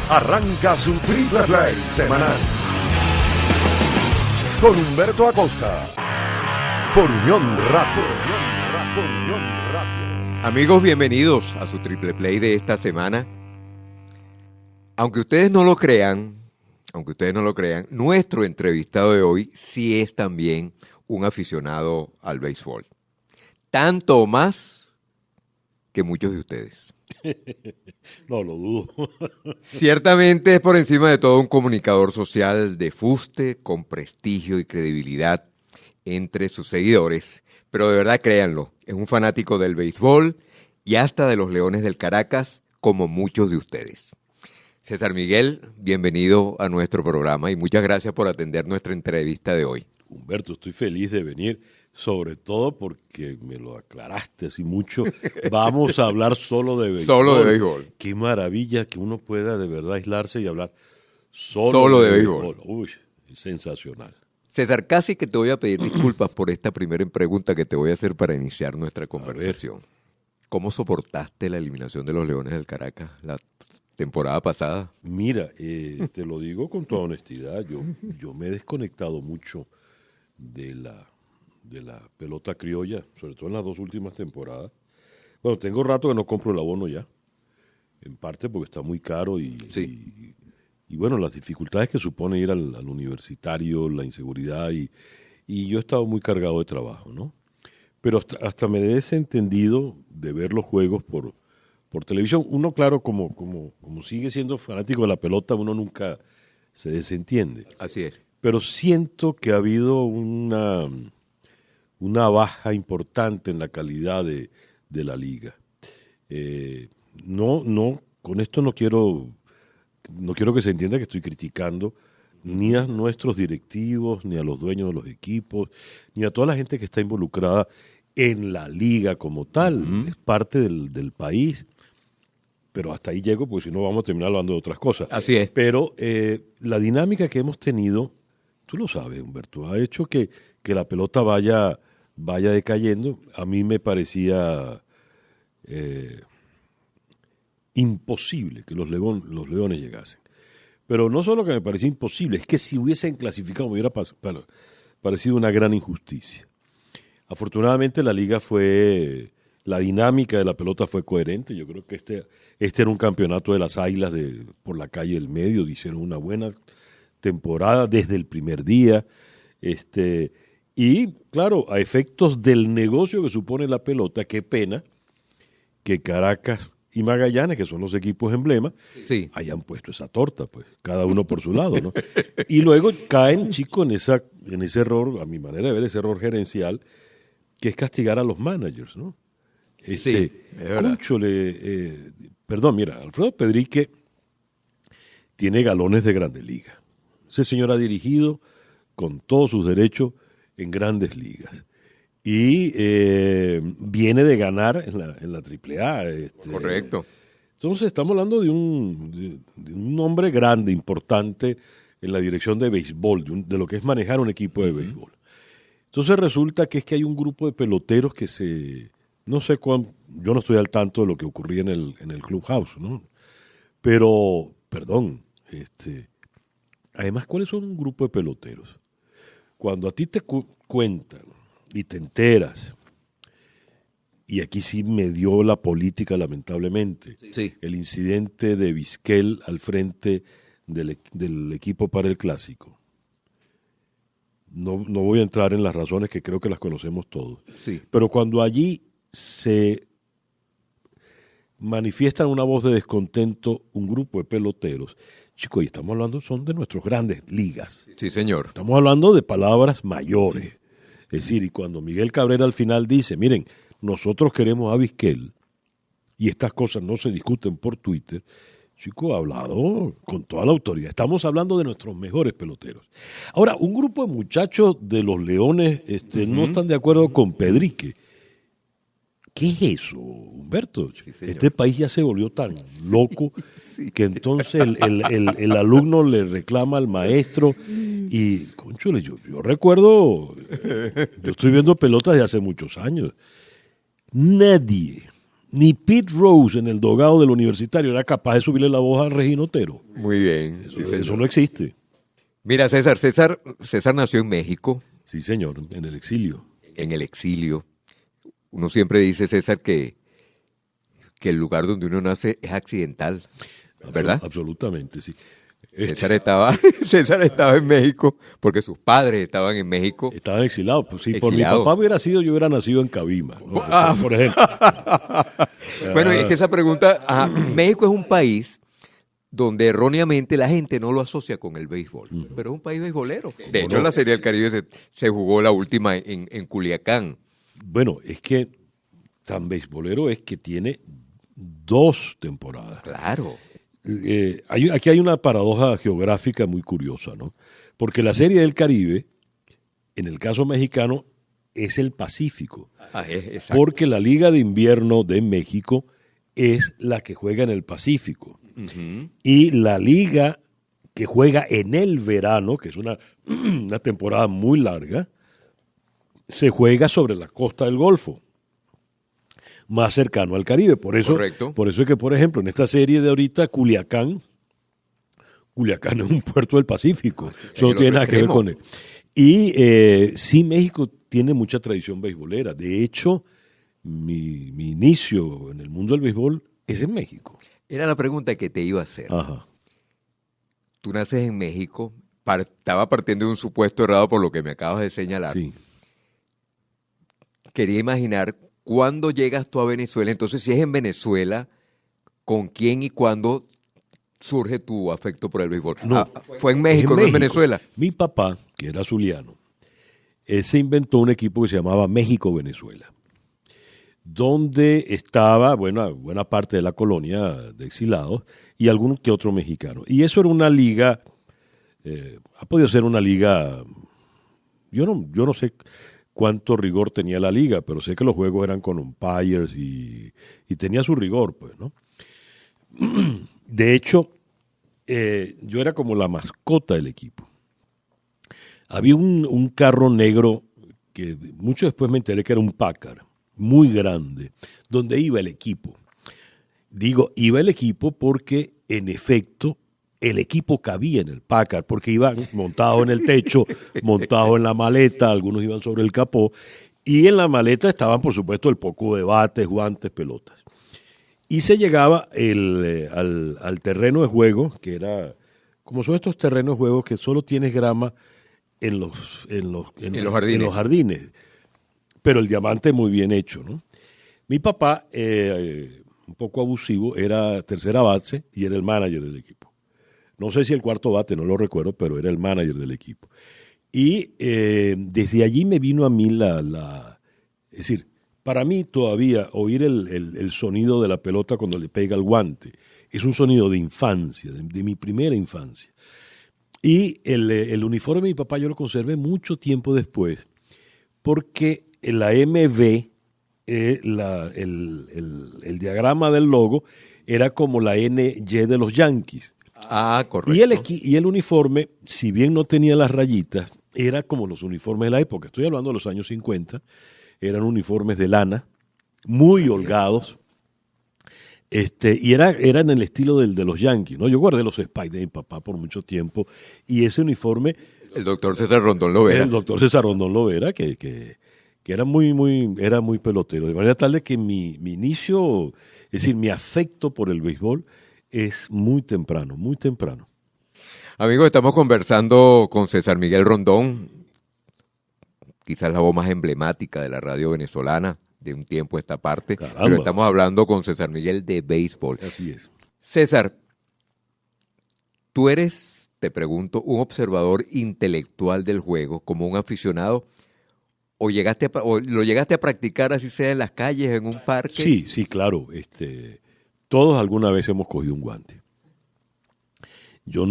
arranca su Triple Play semanal con Humberto Acosta por Unión Radio. Amigos, bienvenidos a su Triple Play de esta semana. Aunque ustedes no lo crean, nuestro entrevistado de hoy sí es también un aficionado al béisbol. Tanto o más que muchos de ustedes. No lo dudo. Ciertamente es por encima de todo un comunicador social de fuste, con prestigio y credibilidad entre sus seguidores. Pero de verdad, créanlo, es un fanático del béisbol y hasta de los Leones del Caracas, como muchos de ustedes. César Miguel, bienvenido a nuestro programa y muchas gracias por atender nuestra entrevista de hoy. Humberto, estoy feliz de venir, sobre todo porque me lo aclaraste así mucho. Vamos a hablar solo de béisbol. Solo de béisbol. Qué maravilla que uno pueda de verdad aislarse y hablar solo de béisbol. Uy, es sensacional. César, casi que te voy a pedir disculpas por esta primera pregunta que te voy a hacer para iniciar nuestra conversación. ¿Cómo soportaste la eliminación de los Leones del Caracas la temporada pasada? Mira, te lo digo con toda honestidad, yo me he desconectado mucho de la pelota criolla, sobre todo en las dos últimas temporadas. Bueno, tengo rato que no compro el abono ya, en parte porque está muy caro y bueno, las dificultades que supone ir al universitario, la inseguridad y yo he estado muy cargado de trabajo, ¿no? Pero hasta me he desentendido de ver los juegos por televisión. Uno, claro, como sigue siendo fanático de la pelota, uno nunca se desentiende. Así es. Pero siento que ha habido una baja importante en la calidad de la liga. Con esto no quiero que se entienda que estoy criticando ni a nuestros directivos, ni a los dueños de los equipos, ni a toda la gente que está involucrada en la liga como tal. Uh-huh. Es parte del país, pero hasta ahí llego porque si no vamos a terminar hablando de otras cosas. Así es. Pero la dinámica que hemos tenido, tú lo sabes, Humberto, ha hecho que la pelota vaya decayendo. A mí me parecía imposible que los Leones llegasen. Pero no solo que me parecía imposible, es que si hubiesen clasificado me hubiera parecido una gran injusticia. Afortunadamente la la dinámica de la pelota fue coherente. Yo creo que este era un campeonato de las Águilas por la calle del medio, hicieron una buena temporada desde el primer día. Y claro, a efectos del negocio que supone la pelota, qué pena que Caracas y Magallanes, que son los equipos emblema, sí, hayan puesto esa torta, pues, cada uno por su lado, ¿no? Y luego caen, chicos, en ese error, a mi manera de ver, ese error gerencial, que es castigar a los managers, ¿no? Sí, es verdad. Perdón, mira, Alfredo Pedrique tiene galones de Grandes Ligas. Ese señor ha dirigido con todos sus derechos en Grandes Ligas. Y viene de ganar en la AAA. Correcto. Entonces estamos hablando de un hombre grande, importante en la dirección de béisbol, de lo que es manejar un equipo de béisbol. Entonces resulta que hay un grupo de peloteros que yo no estoy al tanto de lo que ocurría en el clubhouse, ¿no? Pero, perdón, además, ¿cuáles son un grupo de peloteros? Cuando a ti te cuentan y te enteras, y aquí sí me dio la política lamentablemente, sí, el incidente de Vizquel al frente del equipo para el Clásico. No voy a entrar en las razones que creo que las conocemos todos. Sí. Pero cuando allí se manifiestan una voz de descontento un grupo de peloteros, chicos, y estamos hablando, son de nuestras grandes ligas. Sí, señor. Estamos hablando de palabras mayores. Es decir, y cuando Miguel Cabrera al final dice, miren, nosotros queremos a Vizquel y estas cosas no se discuten por Twitter, chico, ha hablado con toda la autoridad. Estamos hablando de nuestros mejores peloteros. Ahora, un grupo de muchachos de los Leones no están de acuerdo con Pedrique. ¿Qué es eso, Humberto? Sí, este país ya se volvió tan loco que entonces el alumno le reclama al maestro y, cónchale, yo recuerdo, yo estoy viendo pelotas de hace muchos años. Nadie Ni Pete Rose en el dogado del Universitario era capaz de subirle la voz a Regino Otero. Muy bien. Eso no existe. Mira, César nació en México, Sí, señor, en el exilio. en el exilio. Uno siempre dice, César, que el lugar donde uno nace es accidental, ¿verdad? Absolutamente, sí. César estaba en México porque sus padres estaban en México. Estaban exilados. Pues, si por mi Exiliados. papá hubiera sido, yo hubiera nacido en Cabima, ¿no? Por ejemplo. Bueno, es que esa pregunta, México es un país donde erróneamente la gente no lo asocia con el béisbol, pero es un país beisbolero. De hecho, la Serie del Caribe se jugó la última en Culiacán. Bueno, es que tan beisbolero es que tiene 2 temporadas. Claro. Aquí hay una paradoja geográfica muy curiosa, ¿no? Porque la Serie del Caribe, en el caso mexicano, es el Pacífico. Exacto. Porque la Liga de Invierno de México es la que juega en el Pacífico. Ujú. Y la liga que juega en el verano, que es una temporada muy larga, se juega sobre la costa del Golfo, más cercano al Caribe. Por eso es que, por ejemplo, en esta serie de ahorita, Culiacán es un puerto del Pacífico. Eso no tiene nada que ver con él. Y sí, México tiene mucha tradición beisbolera. De hecho, mi inicio en el mundo del béisbol es en México. Era la pregunta que te iba a hacer. Ajá. Tú naces en México, estaba partiendo de un supuesto errado por lo que me acabas de señalar. Sí. Quería imaginar cuándo llegas tú a Venezuela. Entonces, si es en Venezuela, ¿con quién y cuándo surge tu afecto por el béisbol? No, fue en México, no en Venezuela. Mi papá, que era zuliano, se inventó un equipo que se llamaba México-Venezuela, donde estaba buena parte de la colonia de exilados y algunos que otros mexicanos. Y eso era una liga, ha podido ser una liga, yo no sé cuánto rigor tenía la liga, pero sé que los juegos eran con umpires y tenía su rigor, pues, ¿no? De hecho, yo era como la mascota del equipo. Había un carro negro que mucho después me enteré que era un Packard, muy grande, donde iba el equipo. Digo, iba el equipo porque, en efecto, el equipo cabía en el Packard, porque iban montados en el techo, montados en la maleta, algunos iban sobre el capó, y en la maleta estaban, por supuesto, el poco de bates, guantes, pelotas. Y se llegaba al terreno de juego, que era, como son estos terrenos de juego que solo tienes grama en los jardines. Pero el diamante muy bien hecho, ¿no? Mi papá, un poco abusivo, era tercera base y era el manager del equipo. No sé si el cuarto bate, no lo recuerdo, pero era el manager del equipo. Y desde allí me vino a mí es decir, para mí todavía oír el sonido de la pelota cuando le pega el guante es un sonido de infancia, de mi primera infancia. Y el uniforme de mi papá yo lo conservé mucho tiempo después, porque en la MV, el diagrama del logo era como la NY de los Yankees. Correcto. Y el uniforme, si bien no tenía las rayitas, era como los uniformes de la época. Estoy hablando de los años 50. Eran uniformes de lana, muy holgados. Y eran en el estilo de los Yankees, ¿no? Yo guardé los Spikes de mi papá por mucho tiempo. Y ese uniforme... El doctor César Rondón Lovera. El doctor César Rondón Lovera, que era muy pelotero. De manera tal de que mi inicio, es decir, mi afecto por el béisbol es muy temprano, muy temprano. Amigos, estamos conversando con César Miguel Rondón, quizás la voz más emblemática de la radio venezolana de un tiempo a esta parte. Caramba. Pero estamos hablando con César Miguel de béisbol. Así es. César, tú eres, te pregunto, un observador intelectual del juego, como un aficionado, o lo llegaste a practicar así sea en las calles, en un parque. Sí, claro. Todos alguna vez hemos cogido un guante. Yo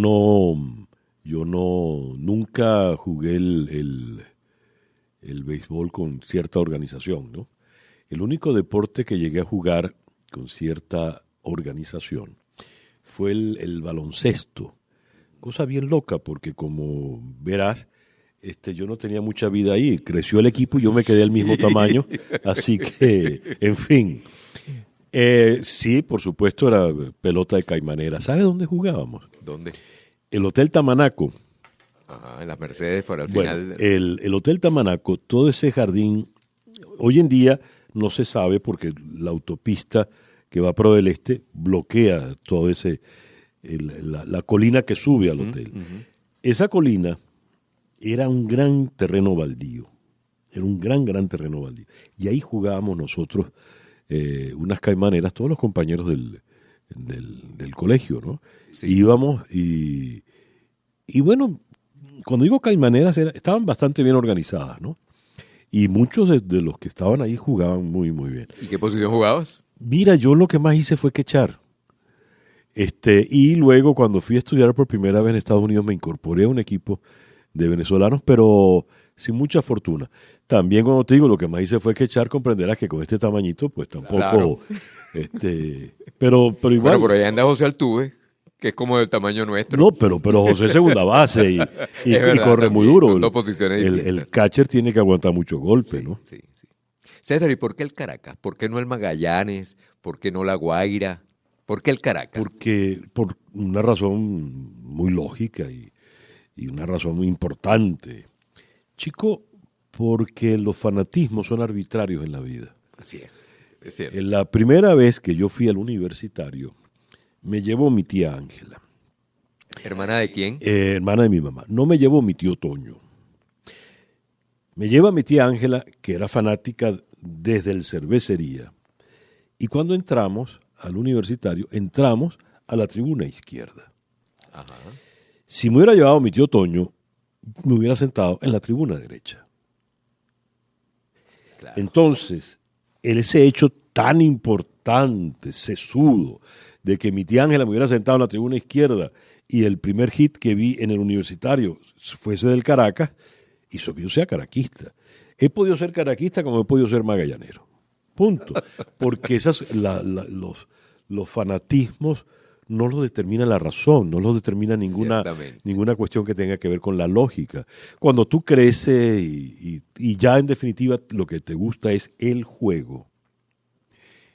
nunca jugué el béisbol con cierta organización, ¿no? El único deporte que llegué a jugar con cierta organización fue el baloncesto. Cosa bien loca, porque como verás, yo no tenía mucha vida ahí. Creció el equipo y yo me quedé al mismo tamaño. Así que, en fin. Sí, por supuesto, era pelota de caimanera. ¿Sabe dónde jugábamos? ¿Dónde? El Hotel Tamanaco. Ajá, en las Mercedes para el Bueno, final. el Hotel Tamanaco, todo ese jardín, hoy en día no se sabe porque la autopista que va pro del este bloquea todo ese, la colina que sube al hotel. Esa colina era un gran terreno baldío, era un gran terreno baldío. Y ahí jugábamos nosotros unas caimaneras, todos los compañeros del colegio, ¿no? Sí. Íbamos y bueno, cuando digo caimaneras, estaban bastante bien organizadas, ¿no? Y muchos de los que estaban ahí jugaban muy bien. ¿Y qué posición jugabas? Mira, yo lo que más hice fue quechar. Y luego cuando fui a estudiar por primera vez en Estados Unidos me incorporé a un equipo de venezolanos, pero sin mucha fortuna. También cuando te digo lo que más hice fue quechar, comprenderás que con este tamañito pues tampoco... Claro. Pero igual... Bueno, por ahí anda José Altuve, que es como del tamaño nuestro. No, pero José es segunda base y verdad, corre muy duro. Son dos posiciones el catcher tiene que aguantar muchos golpes, sí, ¿no? Sí. César, ¿y por qué el Caracas? ¿Por qué no el Magallanes? ¿Por qué no la Guaira? ¿Por qué el Caracas? Porque por una razón muy lógica y una razón muy importante. Chico, porque los fanatismos son arbitrarios en la vida. Así es cierto. La primera vez que yo fui al universitario, me llevó mi tía Ángela. ¿Hermana de quién? Hermana de mi mamá. No me llevó mi tío Toño. Me lleva mi tía Ángela, que era fanática desde el cervecería. Y cuando entramos al universitario, entramos a la tribuna izquierda. Ajá. Si me hubiera llevado mi tío Toño, me hubiera sentado en la tribuna derecha. Claro. Entonces, ese hecho tan importante, sesudo, de que mi tía Ángela me hubiera sentado en la tribuna izquierda y el primer hit que vi en el universitario fuese del Caracas, hizo que yo sea caraquista. He podido ser caraquista como he podido ser magallanero. Punto. Porque los fanatismos no los determina la razón, no los determina ninguna cuestión que tenga que ver con la lógica. Cuando tú creces y ya en definitiva lo que te gusta es el juego,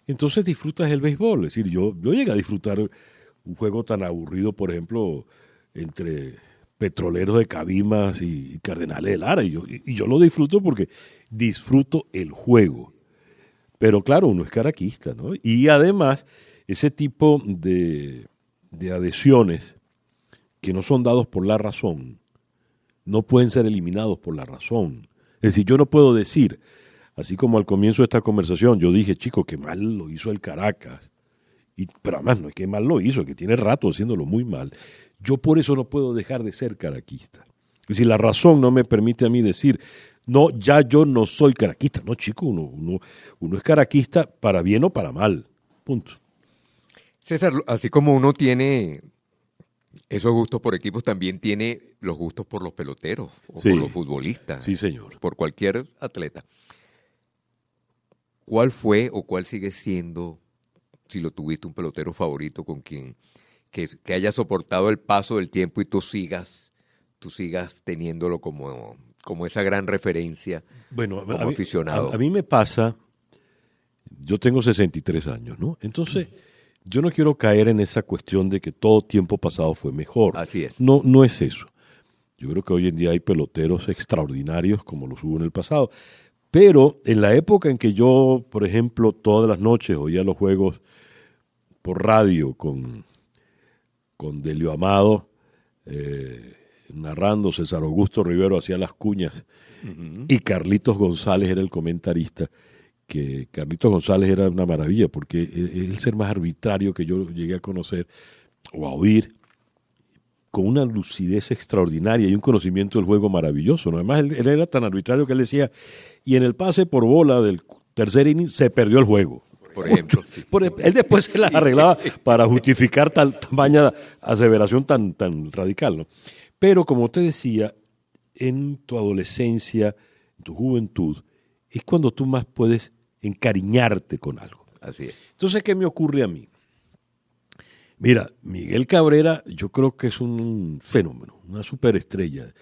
entonces disfrutas el béisbol. Es decir, yo llegué a disfrutar un juego tan aburrido, por ejemplo, entre Petroleros de Cabimas y Cardenales de Lara. Y yo lo disfruto porque disfruto el juego. Pero claro, uno es caraquista, ¿no? Y además, ese tipo de adhesiones que no son dados por la razón, no pueden ser eliminados por la razón. Es decir, yo no puedo decir, así como al comienzo de esta conversación, yo dije, chico, qué mal lo hizo el Caracas. Pero además no es que mal lo hizo, es que tiene rato haciéndolo muy mal. Yo por eso no puedo dejar de ser caraquista. Es decir, la razón no me permite a mí decir, no, ya yo no soy caraquista. No, chico, uno es caraquista para bien o para mal. Punto. César, así como uno tiene esos gustos por equipos, también tiene los gustos por los peloteros o por los futbolistas. Sí, señor. Por cualquier atleta. ¿Cuál fue o cuál sigue siendo, si lo tuviste, un pelotero favorito con quien que haya soportado el paso del tiempo y tú sigas teniéndolo como esa gran referencia, bueno, como aficionado? A mí me pasa, yo tengo 63 años, ¿no? Entonces, yo no quiero caer en esa cuestión de que todo tiempo pasado fue mejor. Así es. No es eso. Yo creo que hoy en día hay peloteros extraordinarios como los hubo en el pasado. Pero en la época en que yo, por ejemplo, todas las noches oía los juegos por radio con Delio Amado, narrando, César Augusto Rivero hacía las cuñas, y Carlitos González era el comentarista, que Carlitos González era una maravilla, porque el ser más arbitrario que yo llegué a conocer o a oír, con una lucidez extraordinaria y un conocimiento del juego maravilloso, ¿no? Además, él era tan arbitrario que él decía, y en el pase por bola del tercer inning se perdió el juego. Por ejemplo. Sí. Él después se las arreglaba para justificar tamaña aseveración tan radical, ¿no? Pero como te decía, en tu adolescencia, en tu juventud, es cuando tú más puedes encariñarte con algo. Así es. Entonces, ¿qué me ocurre a mí? Mira, Miguel Cabrera yo creo que es un fenómeno, una superestrella.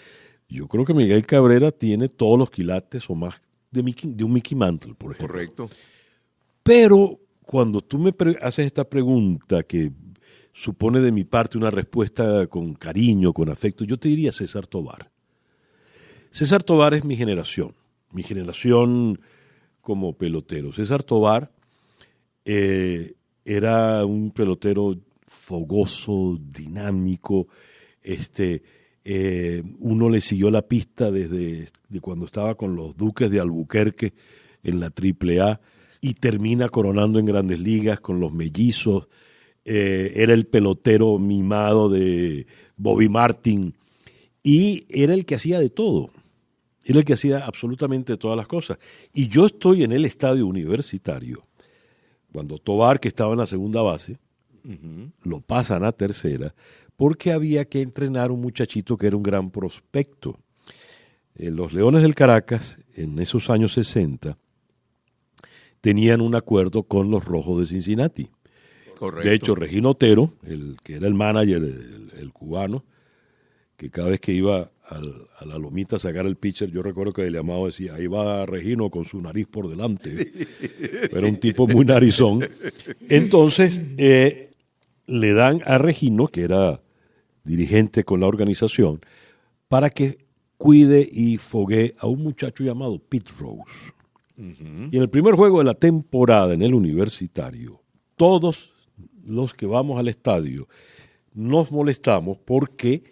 Yo creo que Miguel Cabrera tiene todos los quilates o más de un Mickey Mantle, por ejemplo. Correcto. Pero cuando tú me haces esta pregunta que supone de mi parte una respuesta con cariño, con afecto, yo te diría César Tovar. César Tovar es mi generación como pelotero. César Tovar era un pelotero fogoso, dinámico, uno le siguió la pista desde cuando estaba con los Duques de Albuquerque en la AAA y termina coronando en Grandes Ligas con los Mellizos. Era el pelotero mimado de Bobby Martin y era el que hacía de todo. Era el que hacía absolutamente todas las cosas. Y yo estoy en el estadio universitario cuando Tovar, que estaba en la segunda base, lo pasan a tercera porque había que entrenar un muchachito que era un gran prospecto. Los Leones del Caracas, en esos años 60, tenían un acuerdo con los Rojos de Cincinnati. Correcto. De hecho, Regino Otero, el que era el manager, el cubano, que cada vez que iba a la lomita a sacar el pitcher, yo recuerdo que el llamado decía, ahí va Regino con su nariz por delante. Era un tipo muy narizón. Entonces, le dan a Regino, que era dirigente con la organización, para que cuide y foguee a un muchacho llamado Pete Rose. Y en el primer juego de la temporada en el universitario, todos los que vamos al estadio nos molestamos porque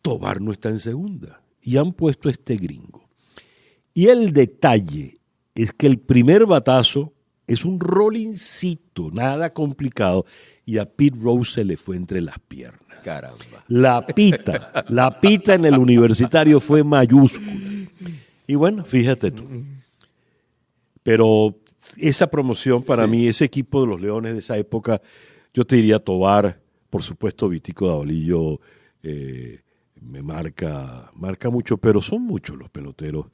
Tovar no está en segunda y han puesto a este gringo. Y el detalle es que el primer batazo es un rollincito, nada complicado, y a Pete Rose se le fue entre las piernas. Caramba. La pita en el universitario fue mayúscula. Y bueno, fíjate tú. Pero esa promoción para mí, ese equipo de los Leones de esa época, yo te diría Tovar, por supuesto Vitico Davalillo, me marca mucho, pero son muchos los peloteros.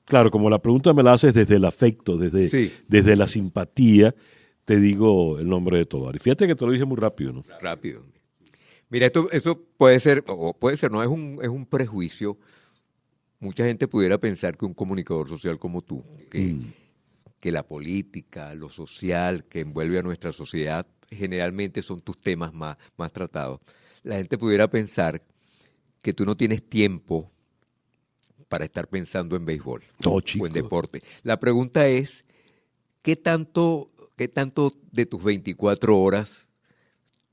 Claro, como la pregunta me la haces desde el afecto, desde la simpatía, te digo el nombre de Tovar. Y fíjate que te lo dije muy rápido, ¿no? Rápido. Mira, eso puede ser, o puede ser, no, es un prejuicio. Mucha gente pudiera pensar que un comunicador social como tú, que la política, lo social que envuelve a nuestra sociedad, generalmente son tus temas más tratados. La gente pudiera pensar que tú no tienes tiempo para estar pensando en béisbol o en deporte. La pregunta es, ¿qué tanto de tus 24 horas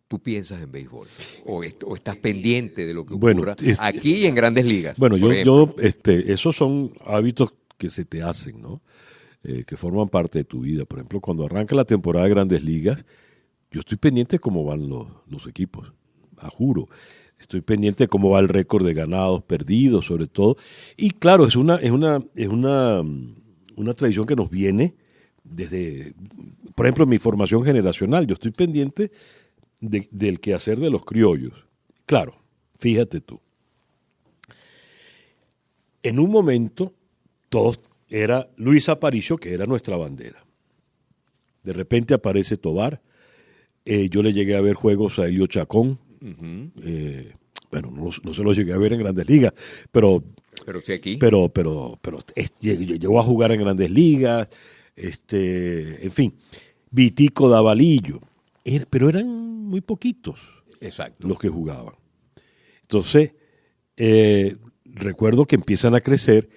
tú piensas en béisbol? ¿O estás pendiente de lo que ocurra aquí y en Grandes Ligas? Bueno, esos son hábitos que se te hacen, ¿no? Que forman parte de tu vida. Por ejemplo, cuando arranca la temporada de Grandes Ligas, yo estoy pendiente de cómo van los equipos, a juro. Estoy pendiente de cómo va el récord de ganados, perdidos, sobre todo. Y claro, es una tradición que nos viene desde, por ejemplo, mi formación generacional. Yo estoy pendiente del quehacer de los criollos. Claro, fíjate tú. En un momento, todos era Luis Aparicio, que era nuestra bandera. De repente aparece Tovar. Yo le llegué a ver juegos a Elio Chacón. Bueno, no se los llegué a ver en Grandes Ligas, pero sí aquí. Pero llegó a jugar en Grandes Ligas, en fin, Vitico Davalillo. Pero eran muy poquitos. Exacto. Los que jugaban. Entonces, recuerdo que empiezan a crecer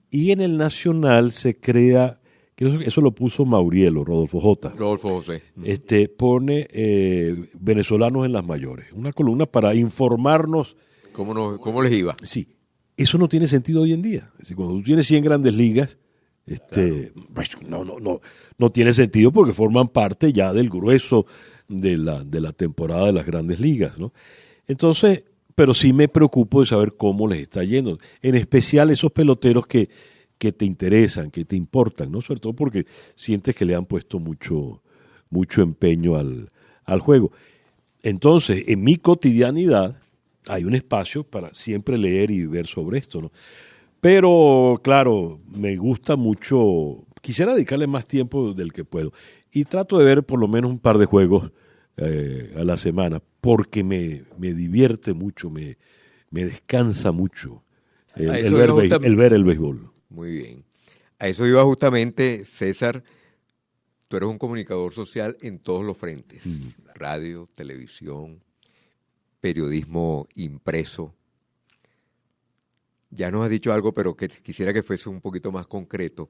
y en el Nacional se crea, creo que eso lo puso Maurielo, Rodolfo José. Pone venezolanos en las mayores, una columna para informarnos. ¿Cómo les iba? Sí, eso no tiene sentido hoy en día. Es decir, cuando tú tienes 100 Grandes Ligas, claro, pues, no tiene sentido porque forman parte ya del grueso de la temporada de las Grandes Ligas, ¿no? Entonces, pero sí me preocupo de saber cómo les está yendo, en especial esos peloteros que te interesan, que te importan, ¿no? Sobre todo porque sientes que le han puesto mucho empeño al juego. Entonces, en mi cotidianidad hay un espacio para siempre leer y ver sobre esto, ¿no? Pero, claro, me gusta mucho, quisiera dedicarle más tiempo del que puedo. Y trato de ver por lo menos un par de juegos a la semana, porque me divierte mucho, me descansa mucho el ver el béisbol. Muy bien. A eso iba justamente, César. tú eres un comunicador social en todos los frentes, radio, televisión, periodismo impreso. Ya nos has dicho algo, pero que quisiera que fuese un poquito más concreto.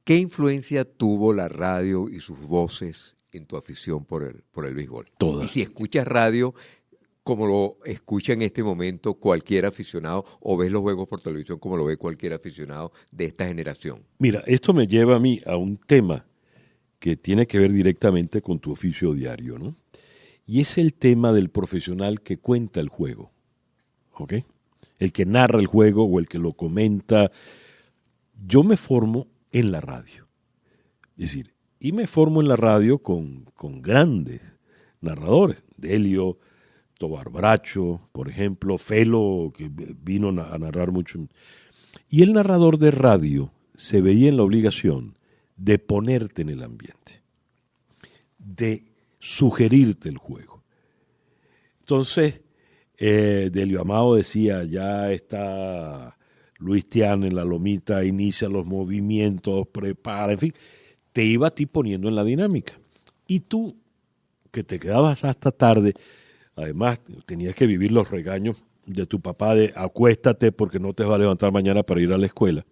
¿Qué influencia tuvo la radio y sus voces en tu afición por el béisbol? Toda. Y si escuchas radio, como lo escucha en este momento cualquier aficionado, o ves los juegos por televisión como lo ve cualquier aficionado de esta generación. Mira, esto me lleva a mí a un tema que tiene que ver directamente con tu oficio diario, ¿no? Y es el tema del profesional que cuenta el juego, ¿ok? El que narra el juego o el que lo comenta. Yo me formo en la radio, es decir, y me formo en la radio con grandes narradores, Delio, Tobar Bracho, por ejemplo, Felo, que vino a narrar mucho. Y el narrador de radio se veía en la obligación de ponerte en el ambiente, de sugerirte el juego. Entonces, Delio Amado decía, ya está Luis Tian en la lomita, inicia los movimientos, prepara, en fin, te iba a ti poniendo en la dinámica. Y tú, que te quedabas hasta tarde, además tenías que vivir los regaños de tu papá de acuéstate porque no te vas a levantar mañana para ir a la escuela.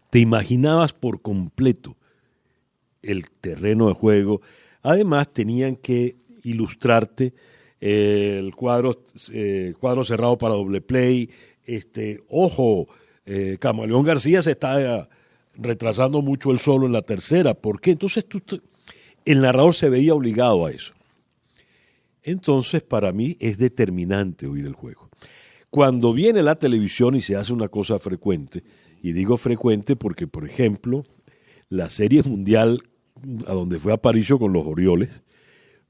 Te imaginabas por completo el terreno de juego. Además tenían que ilustrarte el cuadro cerrado para doble play. Ojo, Camaleón García se está retrasando mucho él solo en la tercera. ¿Por qué? Entonces el narrador se veía obligado a eso. Entonces, para mí es determinante oír el juego. Cuando viene la televisión y se hace una cosa frecuente, y digo frecuente porque, por ejemplo, la Serie Mundial a donde fue Aparicio con los Orioles,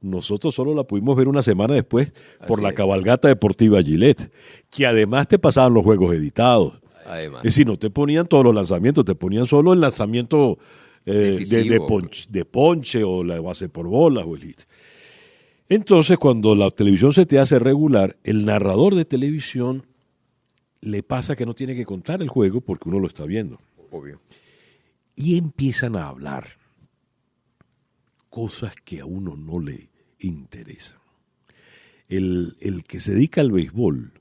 nosotros solo la pudimos ver una semana después por la cabalgata deportiva Gillette, que además te pasaban los juegos editados. Además. Es decir, no te ponían todos los lanzamientos, te ponían solo el lanzamiento de ponche o la base por bolas o el hit. Entonces, cuando la televisión se te hace regular, el narrador de televisión le pasa que no tiene que contar el juego porque uno lo está viendo. Obvio. Y empiezan a hablar cosas que a uno no le interesan. El que se dedica al béisbol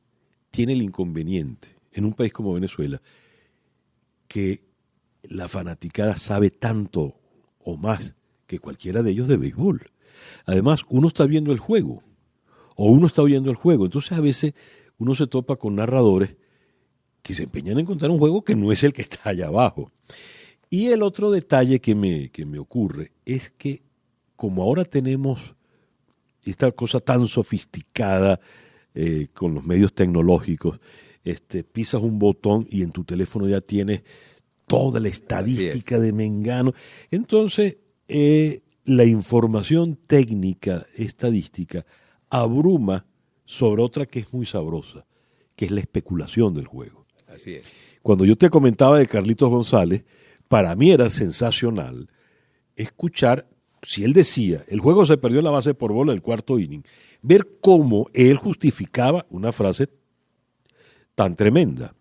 tiene el inconveniente, en un país como Venezuela, que la fanaticada sabe tanto o más que cualquiera de ellos de béisbol. Además, uno está viendo el juego, o uno está oyendo el juego. Entonces, a veces uno se topa con narradores que se empeñan en contar un juego que no es el que está allá abajo. Y el otro detalle que me ocurre es que, como ahora tenemos esta cosa tan sofisticada con los medios tecnológicos, pisas un botón y en tu teléfono ya tienes toda la estadística de Mengano. Entonces, la información técnica, estadística, abruma sobre otra que es muy sabrosa, que es la especulación del juego. Así es. Cuando yo te comentaba de Carlitos González, para mí era sensacional escuchar, si él decía, el juego se perdió en la base por bola del cuarto inning, ver cómo él justificaba una frase tan tremenda.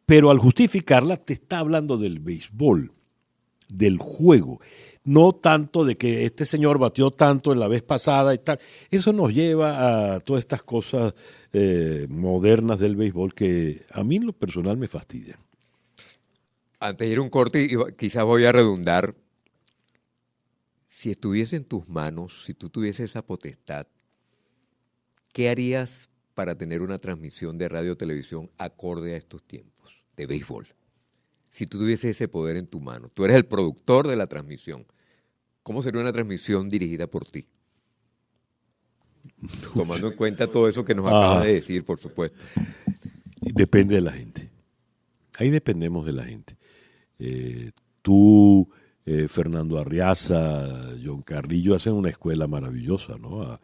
Pero al justificarla te está hablando del béisbol, del juego, no tanto de que este señor batió tanto en la vez pasada y tal. Eso nos lleva a todas estas cosas modernas del béisbol que a mí en lo personal me fastidian. Antes de ir a un corte, y quizás voy a redundar, si estuviese en tus manos, si tú tuvieses esa potestad, ¿qué harías para tener una transmisión de radio o televisión acorde a estos tiempos de béisbol? Si tú tuvieses ese poder en tu mano, tú eres el productor de la transmisión, ¿cómo sería una transmisión dirigida por ti? Tomando en cuenta todo eso que nos acabas de decir, por supuesto. Depende de la gente. Ahí dependemos de la gente. Tú, Fernando Arriaza, John Carrillo hacen una escuela maravillosa, ¿no?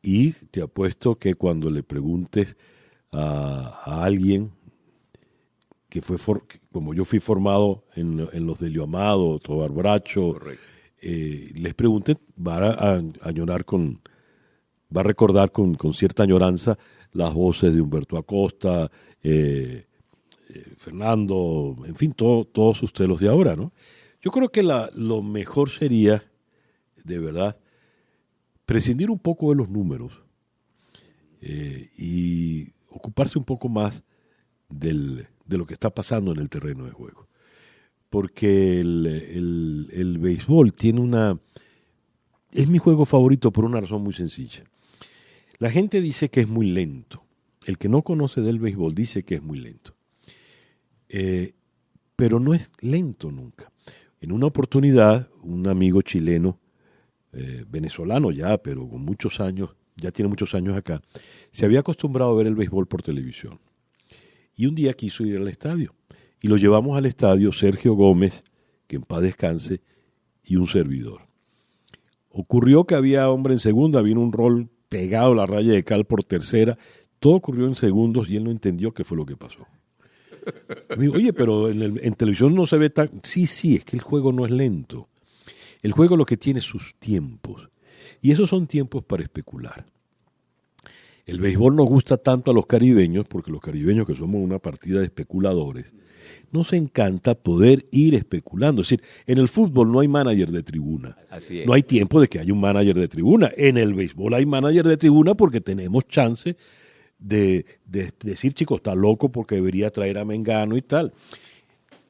Y te apuesto que cuando le preguntes a alguien que fue como yo fui formado en los Delio Amado, Tobar Bracho, les pregunten, va a recordar con cierta añoranza las voces de Humberto Acosta, Fernando, en fin, todos ustedes los de ahora, ¿no? Yo creo que lo mejor sería, de verdad, prescindir un poco de los números y ocuparse un poco más de lo que está pasando en el terreno de juego. Porque el béisbol tiene es mi juego favorito por una razón muy sencilla. La gente dice que es muy lento. El que no conoce del béisbol dice que es muy lento. Pero no es lento nunca. En una oportunidad, un amigo chileno, venezolano ya, pero con muchos años, ya tiene muchos años acá, se había acostumbrado a ver el béisbol por televisión. Y un día quiso ir al estadio. Y lo llevamos al estadio Sergio Gómez, que en paz descanse, y un servidor. Ocurrió que había hombre en segunda, vino un rol pegado a la raya de cal por tercera. Todo ocurrió en segundos y él no entendió qué fue lo que pasó. Me dijo, oye, pero en televisión no se ve tan... Sí, es que el juego no es lento. El juego lo que tiene es sus tiempos. Y esos son tiempos para especular. El béisbol nos gusta tanto a los caribeños, porque los caribeños, que somos una partida de especuladores, nos encanta poder ir especulando. Es decir, en el fútbol no hay manager de tribuna. Así es. No hay tiempo de que haya un manager de tribuna. En el béisbol hay manager de tribuna porque tenemos chance de decir, chicos, está loco porque debería traer a Mengano y tal.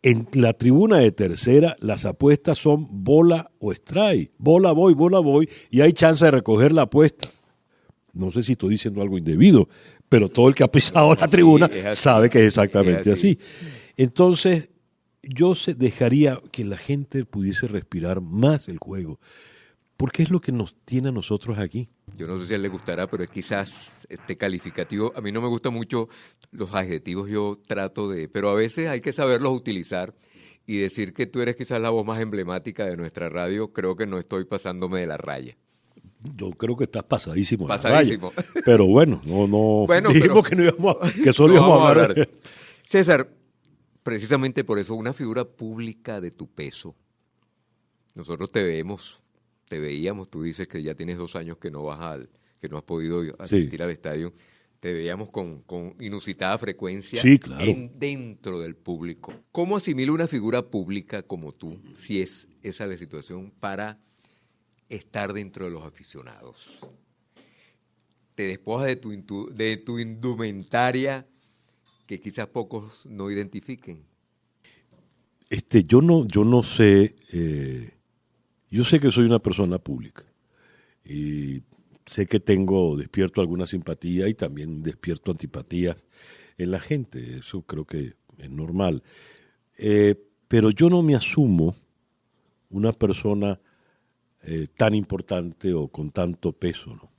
En la tribuna de tercera, las apuestas son bola o strike. Bola voy, y hay chance de recoger la apuesta. No sé si estoy diciendo algo indebido, pero todo el que ha pisado la tribuna sabe que es exactamente así. Entonces, yo dejaría que la gente pudiese respirar más el juego, porque es lo que nos tiene a nosotros aquí. Yo no sé si a él le gustará, pero es quizás calificativo. A mí no me gustan mucho los adjetivos, yo trato pero a veces hay que saberlos utilizar y decir que tú eres quizás la voz más emblemática de nuestra radio. Creo que no estoy pasándome de la raya. Yo creo que estás pasadísimo. Pasadísimo. De la raya. Pero bueno, dijimos que no íbamos que solo no íbamos a hablar. César, precisamente por eso, una figura pública de tu peso. Nosotros te veíamos, tú dices que ya tienes 2 años que no que no has podido asistir al estadio. Te veíamos con inusitada frecuencia claro. Dentro del público. ¿Cómo asimila una figura pública como tú, si es esa la situación, para estar dentro de los aficionados? Te despojas de tu indumentaria que quizás pocos no identifiquen. Yo no sé, yo sé que soy una persona pública y sé que despierto alguna simpatía y también despierto antipatías en la gente, eso creo que es normal. Pero yo no me asumo una persona tan importante o con tanto peso, ¿no?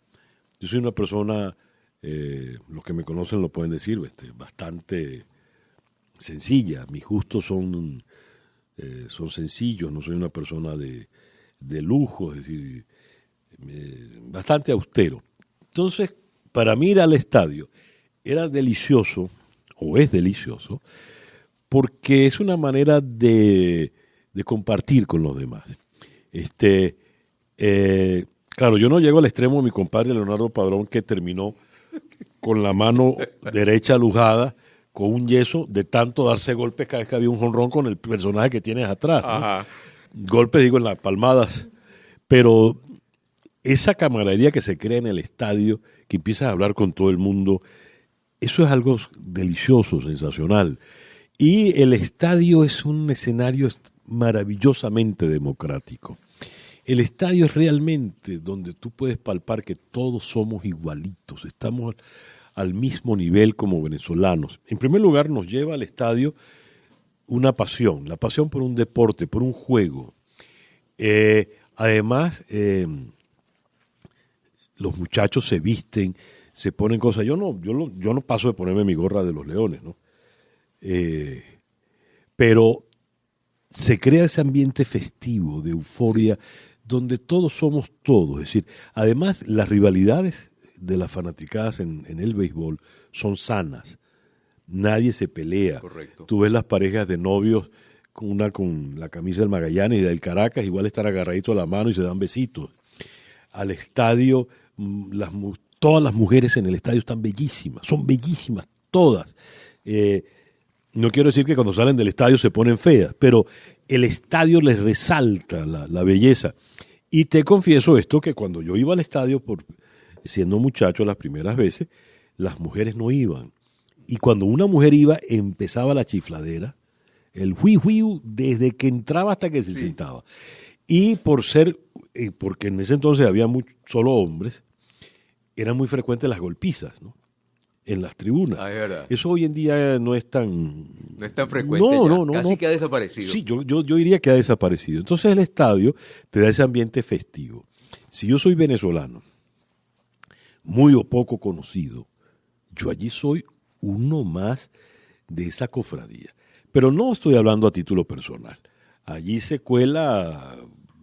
Yo soy una persona, los que me conocen lo pueden decir, bastante sencilla. Mis gustos son sencillos, no soy una persona de lujo, es decir, bastante austero. Entonces, para mí ir al estadio era delicioso, o es delicioso, porque es una manera de compartir con los demás. Claro, yo no llego al extremo de mi compadre Leonardo Padrón, que terminó con la mano derecha alujada, con un yeso, de tanto darse golpes cada vez que había un jonrón con el personaje que tienes atrás, ¿no? Ajá. Golpes, digo, en las palmadas. Pero esa camaradería que se crea en el estadio, que empiezas a hablar con todo el mundo, eso es algo delicioso, sensacional. Y el estadio es un escenario maravillosamente democrático. El estadio es realmente donde tú puedes palpar que todos somos igualitos, estamos al mismo nivel como venezolanos. En primer lugar, nos lleva al estadio una pasión, la pasión por un deporte, por un juego. Además, los muchachos se visten, se ponen cosas. Yo no paso de ponerme mi gorra de los Leones, ¿no? Pero se crea ese ambiente festivo, de euforia, donde todos somos todos. Es decir, además, las rivalidades de las fanaticadas en el béisbol son sanas. Nadie se pelea. Correcto. Tú ves las parejas de novios, una con la camisa del Magallanes y del Caracas, igual estar agarraditos a la mano y se dan besitos. Al estadio, todas las mujeres en el estadio están bellísimas, son bellísimas todas. No quiero decir que cuando salen del estadio se ponen feas, pero el estadio les resalta la belleza. Y te confieso esto, que cuando yo iba al estadio, siendo muchacho las primeras veces, las mujeres no iban. Y cuando una mujer iba, empezaba la chifladera, el hui desde que entraba hasta que se sentaba. Y porque en ese entonces había solo hombres, eran muy frecuentes las golpizas, ¿no? En las tribunas. Ah, es verdad. Eso hoy en día no es tan... No es tan frecuente ya. Casi no. que ha desaparecido. Sí, yo diría que ha desaparecido. Entonces el estadio te da ese ambiente festivo. Si yo soy venezolano, muy o poco conocido, yo allí soy uno más de esa cofradía. Pero no estoy hablando a título personal. Allí se cuela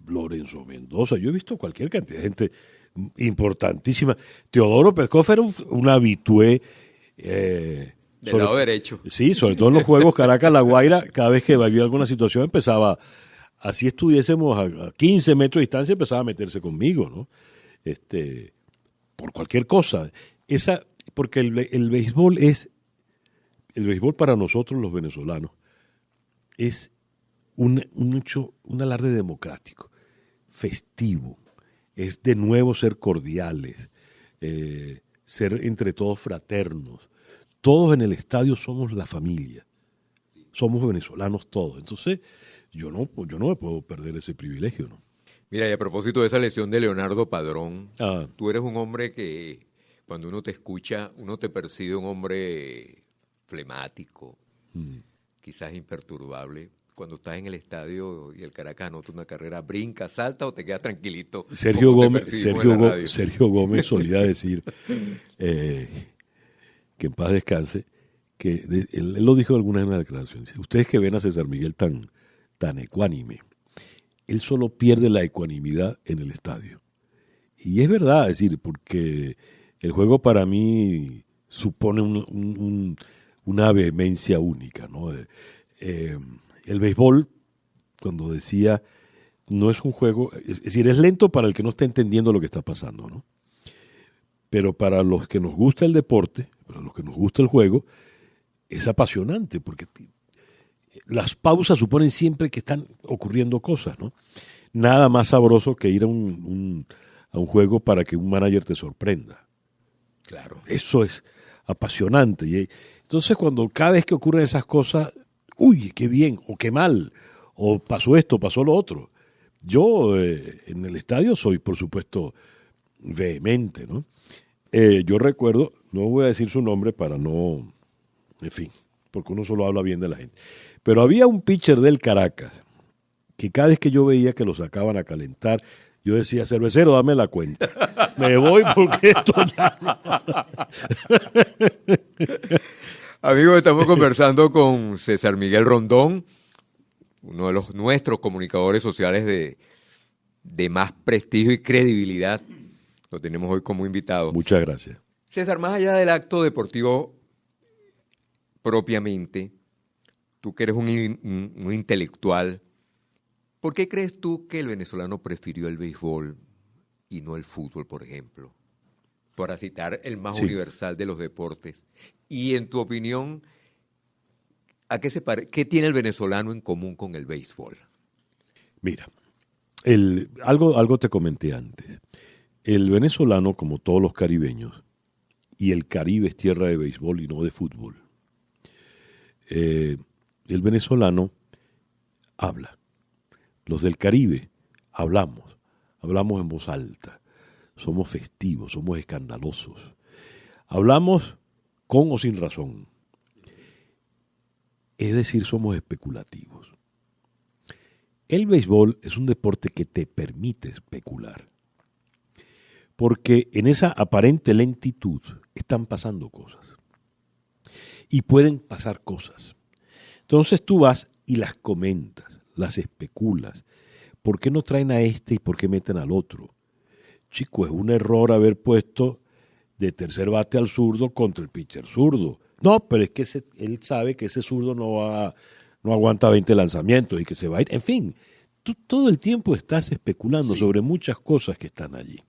Lorenzo Mendoza. Yo he visto cualquier cantidad de gente importantísima. Teodoro Pescoff era un habitué. Del lado derecho. Sí, sobre todo en los juegos Caracas-La Guaira, cada vez que había alguna situación empezaba, así estuviésemos a 15 metros de distancia, empezaba a meterse conmigo, ¿no? Por cualquier cosa. Porque el béisbol para nosotros los venezolanos es un alarde democrático, festivo. Es de nuevo ser cordiales, ser entre todos fraternos. Todos en el estadio somos la familia, somos venezolanos todos. Entonces, yo no me puedo perder ese privilegio, ¿no? Mira, y a propósito de esa lesión de Leonardo Padrón, tú eres un hombre que cuando uno te escucha, uno te percibe un hombre flemático, quizás imperturbable. Cuando estás en el estadio y el Caracas anota una carrera, ¿brinca, salta o te quedas tranquilito? Sergio Gómez solía decir, que en paz descanse, que él lo dijo alguna vez en una declaración, dice, ustedes que ven a César Miguel tan ecuánime, él solo pierde la ecuanimidad en el estadio. Y es verdad, es decir, porque el juego para mí supone una vehemencia única, ¿no? El béisbol, cuando decía, no es un juego, es decir, es lento para el que no está entendiendo lo que está pasando, ¿no? Pero para los que nos gusta el deporte, para los que nos gusta el juego, es apasionante, porque las pausas suponen siempre que están ocurriendo cosas, ¿no? Nada más sabroso que ir a un juego para que un manager te sorprenda. Claro. Eso es apasionante. Y entonces, cada vez que ocurren esas cosas, uy, qué bien, o qué mal, o pasó esto, pasó lo otro. Yo en el estadio soy, por supuesto, vehemente, ¿no? Yo recuerdo, no voy a decir su nombre para no, en fin, porque uno solo habla bien de la gente, pero había un pitcher del Caracas que cada vez que yo veía que lo sacaban a calentar, yo decía, cervecero, dame la cuenta. Me voy porque esto ya no. Amigos, estamos conversando con César Miguel Rondón, uno de nuestros comunicadores sociales de más prestigio y credibilidad. Lo tenemos hoy como invitado. Muchas gracias. César, más allá del acto deportivo propiamente, tú que eres un intelectual, ¿por qué crees tú que el venezolano prefirió el béisbol y no el fútbol, por ejemplo? Para citar el más universal de los deportes. Y en tu opinión, ¿qué tiene el venezolano en común con el béisbol? Mira, algo te comenté antes. El venezolano, como todos los caribeños, y el Caribe es tierra de béisbol y no de fútbol, el venezolano habla. Los del Caribe hablamos en voz alta, somos festivos, somos escandalosos, hablamos con o sin razón, es decir, somos especulativos. El béisbol es un deporte que te permite especular, porque en esa aparente lentitud están pasando cosas, y pueden pasar cosas. Entonces tú vas y las comentas, las especulas. ¿Por qué no traen a este y por qué meten al otro? Chico, es un error haber puesto de tercer bate al zurdo contra el pitcher zurdo. No, pero es que él sabe que ese zurdo no aguanta 20 lanzamientos y que se va a ir. En fin, tú todo el tiempo estás especulando sobre muchas cosas que están allí.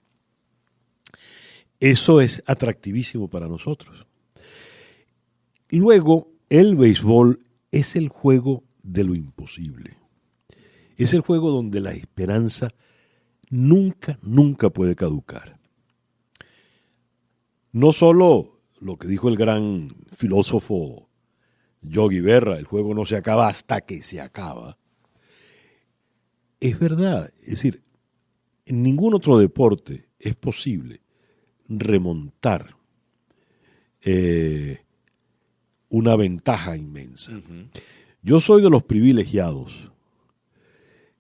Eso es atractivísimo para nosotros. Luego, el béisbol es el juego de lo imposible. Es el juego donde la esperanza nunca, nunca puede caducar. No solo lo que dijo el gran filósofo Yogi Berra, el juego no se acaba hasta que se acaba. Es verdad, es decir, en ningún otro deporte es posible remontar una ventaja inmensa. Uh-huh. Yo soy de los privilegiados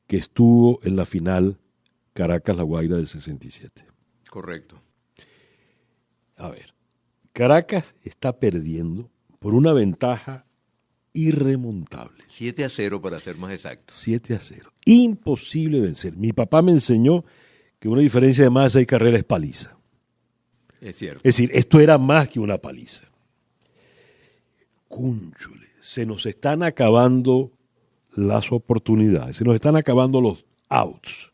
que estuvo en la final Caracas-La Guaira del 67. Correcto. A ver, Caracas está perdiendo por una ventaja irremontable. 7-0 para ser más exacto. 7-0. Imposible vencer. Mi papá me enseñó que una diferencia de más de 6 carreras es paliza. Es cierto. Es decir, esto era más que una paliza. Cúnchule, se nos están acabando las oportunidades, se nos están acabando los outs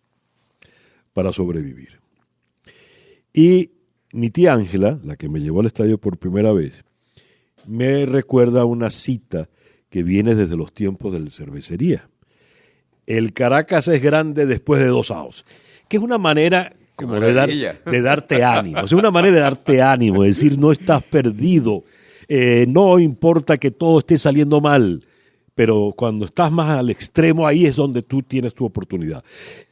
para sobrevivir. Y mi tía Ángela, la que me llevó al estadio por primera vez, me recuerda una cita que viene desde los tiempos de la cervecería. El Caracas es grande después de 2 outs, que es una manera como de darte ánimo. Es una manera de darte ánimo, es decir, no estás perdido, no importa que todo esté saliendo mal, pero cuando estás más al extremo, ahí es donde tú tienes tu oportunidad.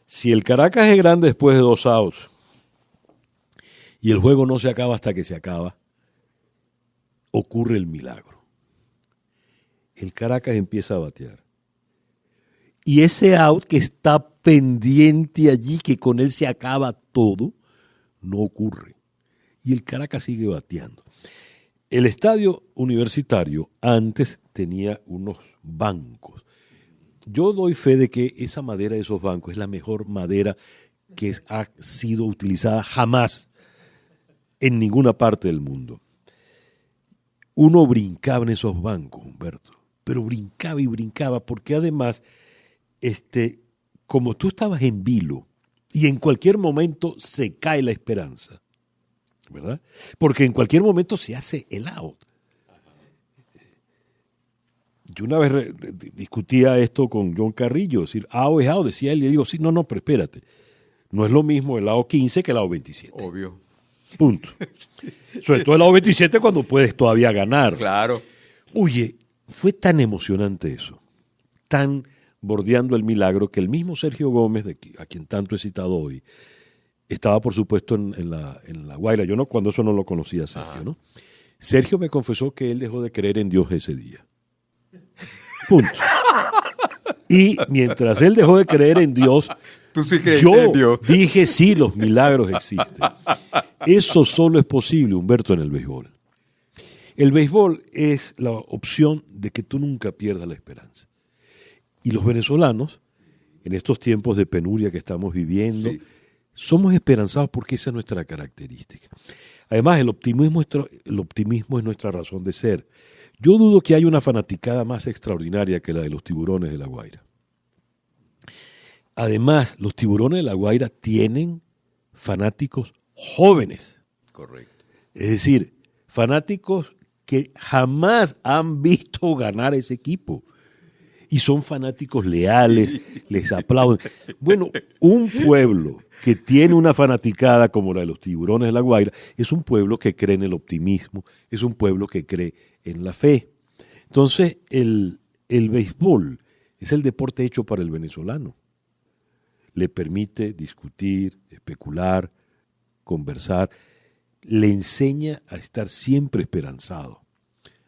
Si el Caracas es grande después de 2 outs y el juego no se acaba hasta que se acaba, ocurre el milagro. El Caracas empieza a batear. Y ese out que está pendiente allí, que con él se acaba todo, no ocurre. Y el Caracas sigue bateando. El estadio universitario antes tenía unos bancos. Yo doy fe de que esa madera de esos bancos es la mejor madera que ha sido utilizada jamás en ninguna parte del mundo. Uno brincaba en esos bancos, Humberto, pero brincaba y brincaba, porque además, como tú estabas en vilo y en cualquier momento se cae la esperanza, ¿verdad? Porque en cualquier momento se hace el out. Yo una vez discutía esto con John Carrillo, decir, out es out, decía él, y le digo, sí, no, pero espérate, no es lo mismo el out 15 que el out 27. Obvio. Punto. Sobre todo el out 27 cuando puedes todavía ganar. Claro. Oye, fue tan emocionante eso, tan bordeando el milagro, que el mismo Sergio Gómez, a quien tanto he citado hoy, estaba por supuesto en la Guaira. Yo cuando eso no lo conocía a Sergio, ¿no? Sergio me confesó que él dejó de creer en Dios ese día. Punto. Y mientras él dejó de creer en Dios, ¿tú sí crees yo en Dios? Dije, sí, los milagros existen. Eso solo es posible, Humberto, en el béisbol. El béisbol es la opción de que tú nunca pierdas la esperanza. Y los venezolanos, en estos tiempos de penuria que estamos viviendo, sí, somos esperanzados porque esa es nuestra característica. Además, el optimismo es nuestra razón de ser. Yo dudo que haya una fanaticada más extraordinaria que la de los Tiburones de La Guaira. Además, los Tiburones de La Guaira tienen fanáticos jóvenes. Correcto. Es decir, fanáticos que jamás han visto ganar ese equipo. Y son fanáticos leales, sí, les aplauden. Bueno, un pueblo que tiene una fanaticada como la de los Tiburones de La Guaira es un pueblo que cree en el optimismo, es un pueblo que cree en la fe. Entonces, el béisbol es el deporte hecho para el venezolano. Le permite discutir, especular, conversar, le enseña a estar siempre esperanzado,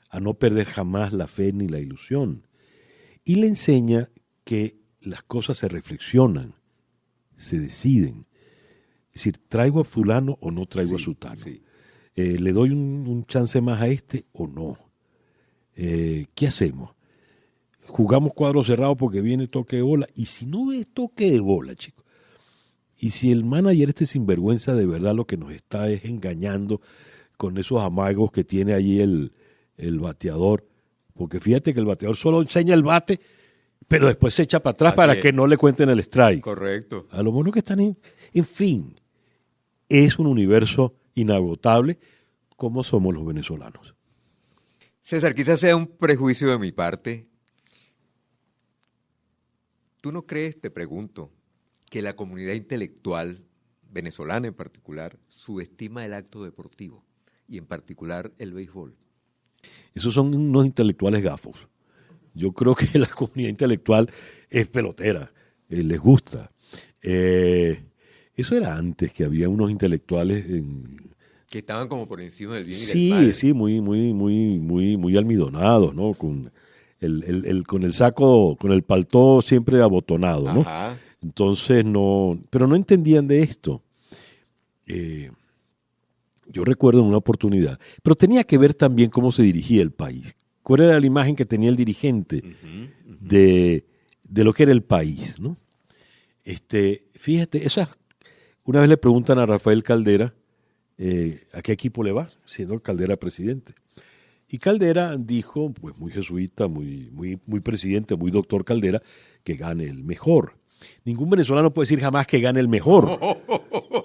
a no perder jamás la fe ni la ilusión. Y le enseña que las cosas se reflexionan, se deciden. Es decir, ¿traigo a fulano o no traigo a sutano? Sí. ¿Le doy un chance más a este o no? ¿Qué hacemos? ¿Jugamos cuadro cerrado porque viene toque de bola? Y si no es toque de bola, chicos. Y si el manager sinvergüenza de verdad lo que nos está es engañando con esos amagos que tiene allí el bateador. Porque fíjate que el bateador solo enseña el bate, pero después se echa para atrás para que no le cuenten el strike. Correcto. A lo bueno que están en fin, es un universo inagotable como somos los venezolanos. César, quizás sea un prejuicio de mi parte, ¿Tú no crees, te pregunto, que la comunidad intelectual venezolana en particular subestima el acto deportivo y en particular el béisbol? Esos son unos intelectuales gafos. Yo creo que la comunidad intelectual es pelotera, les gusta. Eso era antes, que había unos intelectuales que estaban como por encima del bien y del mal. Sí, muy almidonados, ¿no? Con con el saco, con el paltó siempre abotonado, ¿no? Ajá. Entonces pero no entendían de esto. Yo recuerdo en una oportunidad, pero tenía que ver también cómo se dirigía el país. ¿Cuál era la imagen que tenía el dirigente de lo que era el país, ¿no? Fíjate, una vez le preguntan a Rafael Caldera a qué equipo le va, siendo Caldera presidente. Y Caldera dijo, pues muy jesuita, muy presidente, muy doctor Caldera, que gane el mejor. Ningún venezolano puede decir jamás que gane el mejor.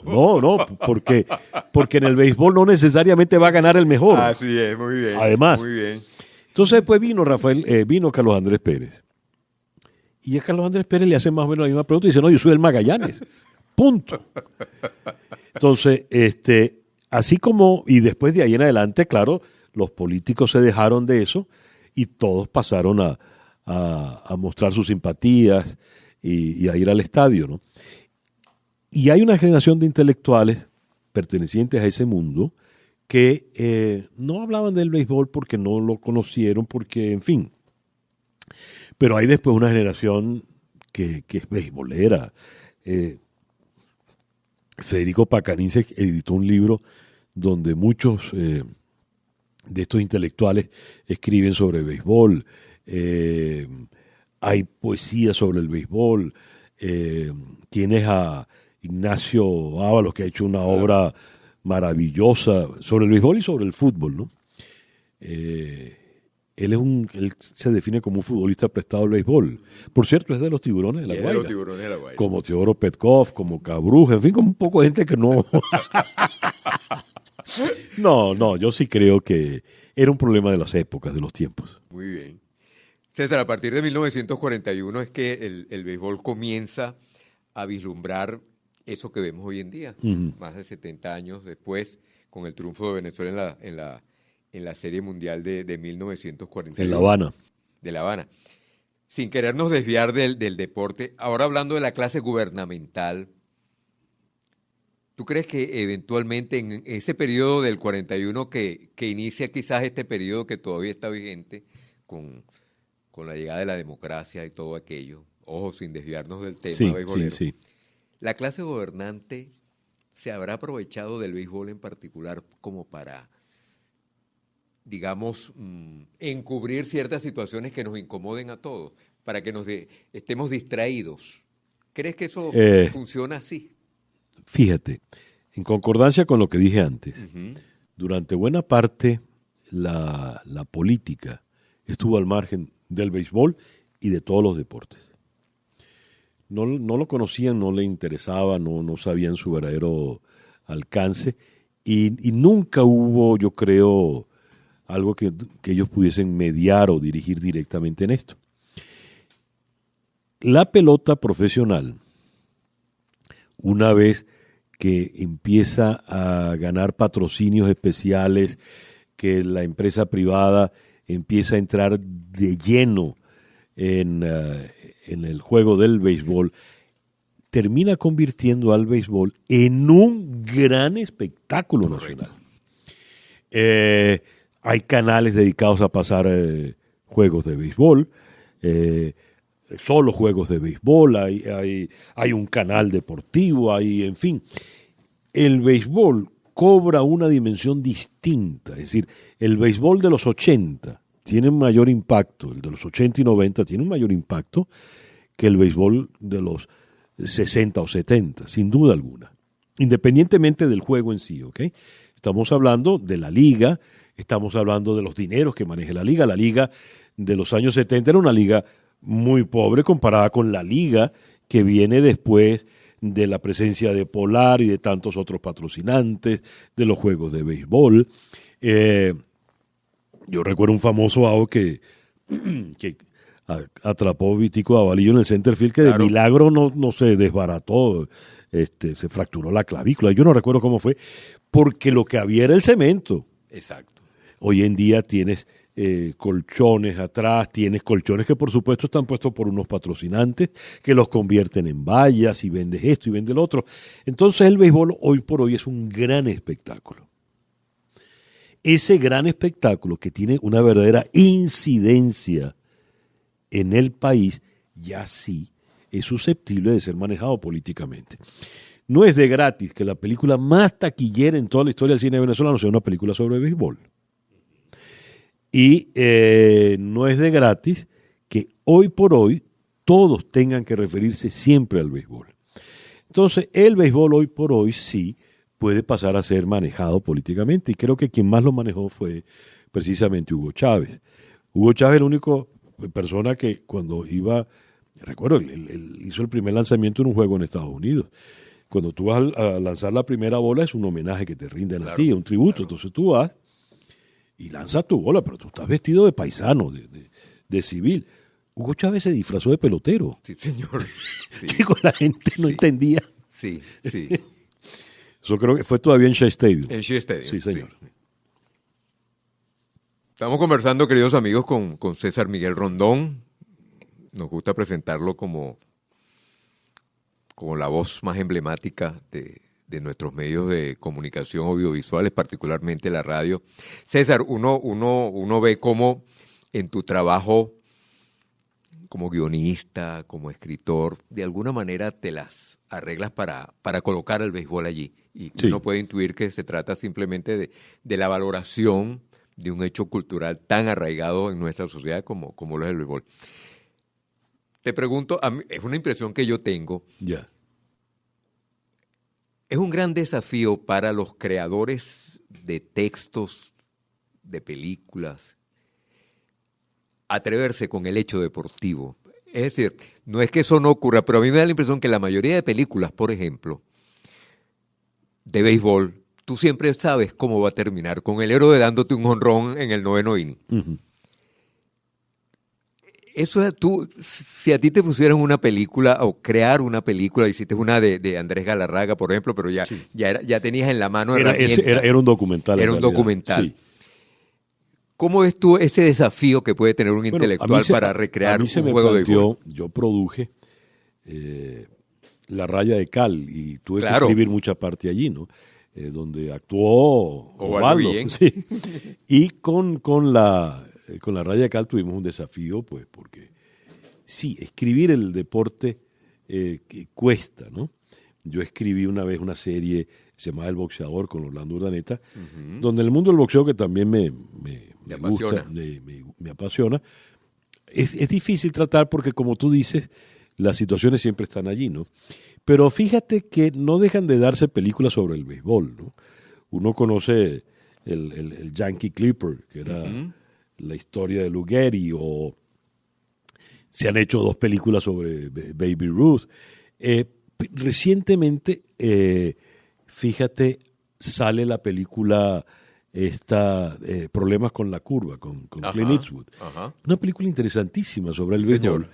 No, porque en el béisbol no necesariamente va a ganar el mejor. Así es, muy bien. Además, muy bien. Entonces después vino Carlos Andrés Pérez. Y a Carlos Andrés Pérez le hace más o menos la misma pregunta y dice, no, yo soy el Magallanes. Punto. Entonces, así como, y después de ahí en adelante, claro, los políticos se dejaron de eso y todos pasaron a mostrar sus simpatías y a ir al estadio, ¿no? Y hay una generación de intelectuales pertenecientes a ese mundo que no hablaban del béisbol porque no lo conocieron, porque, en fin. Pero hay después una generación que es beisbolera. Federico Pacarín editó un libro donde muchos de estos intelectuales escriben sobre béisbol. Hay poesía sobre el béisbol. Tienes a Ignacio Ábalos, que ha hecho una obra maravillosa sobre el béisbol y sobre el fútbol, ¿no? Él se define como un futbolista prestado al béisbol. Por cierto, es de los Tiburones de la Guaira. Como Teodoro Petkov, como Cabruja, en fin, como un poco de gente que no... No, yo sí creo que era un problema de las épocas, de los tiempos. Muy bien. César, a partir de 1941 es que el béisbol comienza a vislumbrar eso que vemos hoy en día, más de 70 años después, con el triunfo de Venezuela en la Serie Mundial de 1941. En La Habana. De La Habana. Sin querernos desviar del deporte, ahora hablando de la clase gubernamental, ¿tú crees que eventualmente en ese periodo del 41 que inicia quizás este periodo que todavía está vigente con la llegada de la democracia y todo aquello, ojo, sin desviarnos del tema beisbolero, sí. la clase gobernante se habrá aprovechado del béisbol en particular como para, digamos, encubrir ciertas situaciones que nos incomoden a todos, para que estemos distraídos? ¿Crees que eso funciona así? Fíjate, en concordancia con lo que dije antes, durante buena parte la política estuvo al margen del béisbol y de todos los deportes. No lo conocían, no le interesaba, no sabían su verdadero alcance y nunca hubo, yo creo, algo que ellos pudiesen mediar o dirigir directamente en esto. La pelota profesional, una vez que empieza a ganar patrocinios especiales, que la empresa privada empieza a entrar de lleno en el juego del béisbol, termina convirtiendo al béisbol en un gran espectáculo nacional. Hay canales dedicados a pasar juegos de béisbol, solo juegos de béisbol, hay un canal deportivo, en fin. El béisbol cobra una dimensión distinta, es decir, el béisbol de los 80 tiene un mayor impacto, el de los 80 y 90 tiene un mayor impacto que el béisbol de los 60 o 70, sin duda alguna, independientemente del juego en sí, ¿ok? Estamos hablando de la liga, estamos hablando de los dineros que maneja la liga. La liga de los años 70 era una liga muy pobre comparada con la liga que viene después de la presencia de Polar y de tantos otros patrocinantes, de los juegos de béisbol. Yo recuerdo un famoso AO que atrapó Vitico Avalillo en el center field, que de milagro no se desbarató, se fracturó la clavícula. Yo no recuerdo cómo fue, porque lo que había era el cemento. Exacto. Hoy en día tienes colchones atrás, tienes colchones que por supuesto están puestos por unos patrocinantes que los convierten en vallas y vendes esto y vendes lo otro. Entonces el béisbol hoy por hoy es un gran espectáculo. Ese gran espectáculo que tiene una verdadera incidencia en el país, ya sí es susceptible de ser manejado políticamente. No es de gratis que la película más taquillera en toda la historia del cine venezolano sea una película sobre béisbol. Y no es de gratis que hoy por hoy todos tengan que referirse siempre al béisbol. Entonces, el béisbol hoy por hoy sí puede pasar a ser manejado políticamente, y creo que quien más lo manejó fue precisamente Hugo Chávez. Hugo Chávez es la única persona que cuando iba, recuerdo, él hizo el primer lanzamiento en un juego en Estados Unidos. Cuando tú vas a lanzar la primera bola es un homenaje que te rinden a ti, un tributo. Claro. Entonces tú vas y lanzas tu bola, pero tú estás vestido de paisano, de civil. Hugo Chávez se disfrazó de pelotero. Sí, señor. Sí. Digo, la gente no entendía. Sí, sí. Eso creo que fue todavía en Shea Stadium. En Shea Stadium. Sí, señor. Sí. Estamos conversando, queridos amigos, con César Miguel Rondón. Nos gusta presentarlo como la voz más emblemática de nuestros medios de comunicación audiovisuales, particularmente la radio. César, uno ve cómo en tu trabajo como guionista, como escritor, de alguna manera te las arreglas para colocar el béisbol allí. Y sí, uno puede intuir que se trata simplemente de la valoración de un hecho cultural tan arraigado en nuestra sociedad como lo es el béisbol. Te pregunto, a mí, es una impresión que yo tengo. Ya. Es un gran desafío para los creadores de textos, de películas, atreverse con el hecho deportivo. Es decir, no es que eso no ocurra, pero a mí me da la impresión que la mayoría de películas, por ejemplo, de béisbol, tú siempre sabes cómo va a terminar, con el héroe dándote un jonrón en el 9º inning. Uh-huh. Eso es tú, si a ti te pusieran una película o crear una película, hiciste una de Andrés Galarraga, por ejemplo, pero ya tenías en la mano herramientas. Era un documental. Era un documental. Sí. ¿Cómo ves tú ese desafío que puede tener un intelectual para recrear un juego de béisbol? Yo produje La Raya de Cal y tuve que escribir mucha parte allí, ¿no? Donde actuó Osvaldo. Sí. Y con la Raya de Cal tuvimos un desafío, pues, porque sí, escribir el deporte que cuesta, ¿no? Yo escribí una vez una serie, se llamaba El Boxeador, con Orlando Urdaneta, uh-huh, donde el mundo del boxeo, que también me gusta, me apasiona, es difícil tratar porque, como tú dices, las situaciones siempre están allí, ¿no? Pero fíjate que no dejan de darse películas sobre el béisbol, ¿no? Uno conoce el Yankee Clipper, que era uh-huh, la historia de Lou Gehrig, o se han hecho 2 películas sobre Baby Ruth. Recientemente, fíjate, sale la película Problemas con la curva, con Clint Eastwood. Ajá. Una película interesantísima sobre el béisbol. Señor.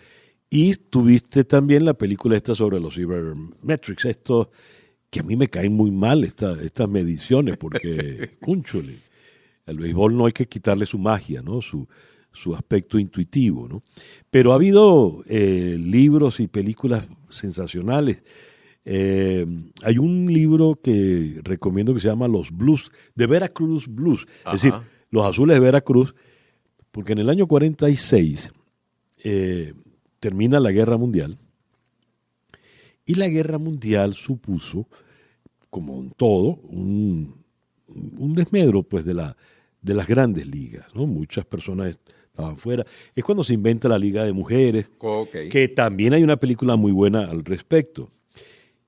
Y tuviste también la película esta sobre los Sabermetrics, esto que a mí me caen muy mal estas mediciones, porque, cúnchole, al béisbol no hay que quitarle su magia, ¿no? Su aspecto intuitivo, ¿no? Pero ha habido libros y películas sensacionales. Hay un libro que recomiendo que se llama Los Blues, de Veracruz Blues, ajá, es decir, los Azules de Veracruz, porque en el año 46 termina la Guerra Mundial, y la Guerra Mundial supuso, como en todo, un desmedro, pues, de las grandes ligas, ¿no? Muchas personas estaban fuera. Es cuando se inventa la Liga de Mujeres, okay, que también hay una película muy buena al respecto.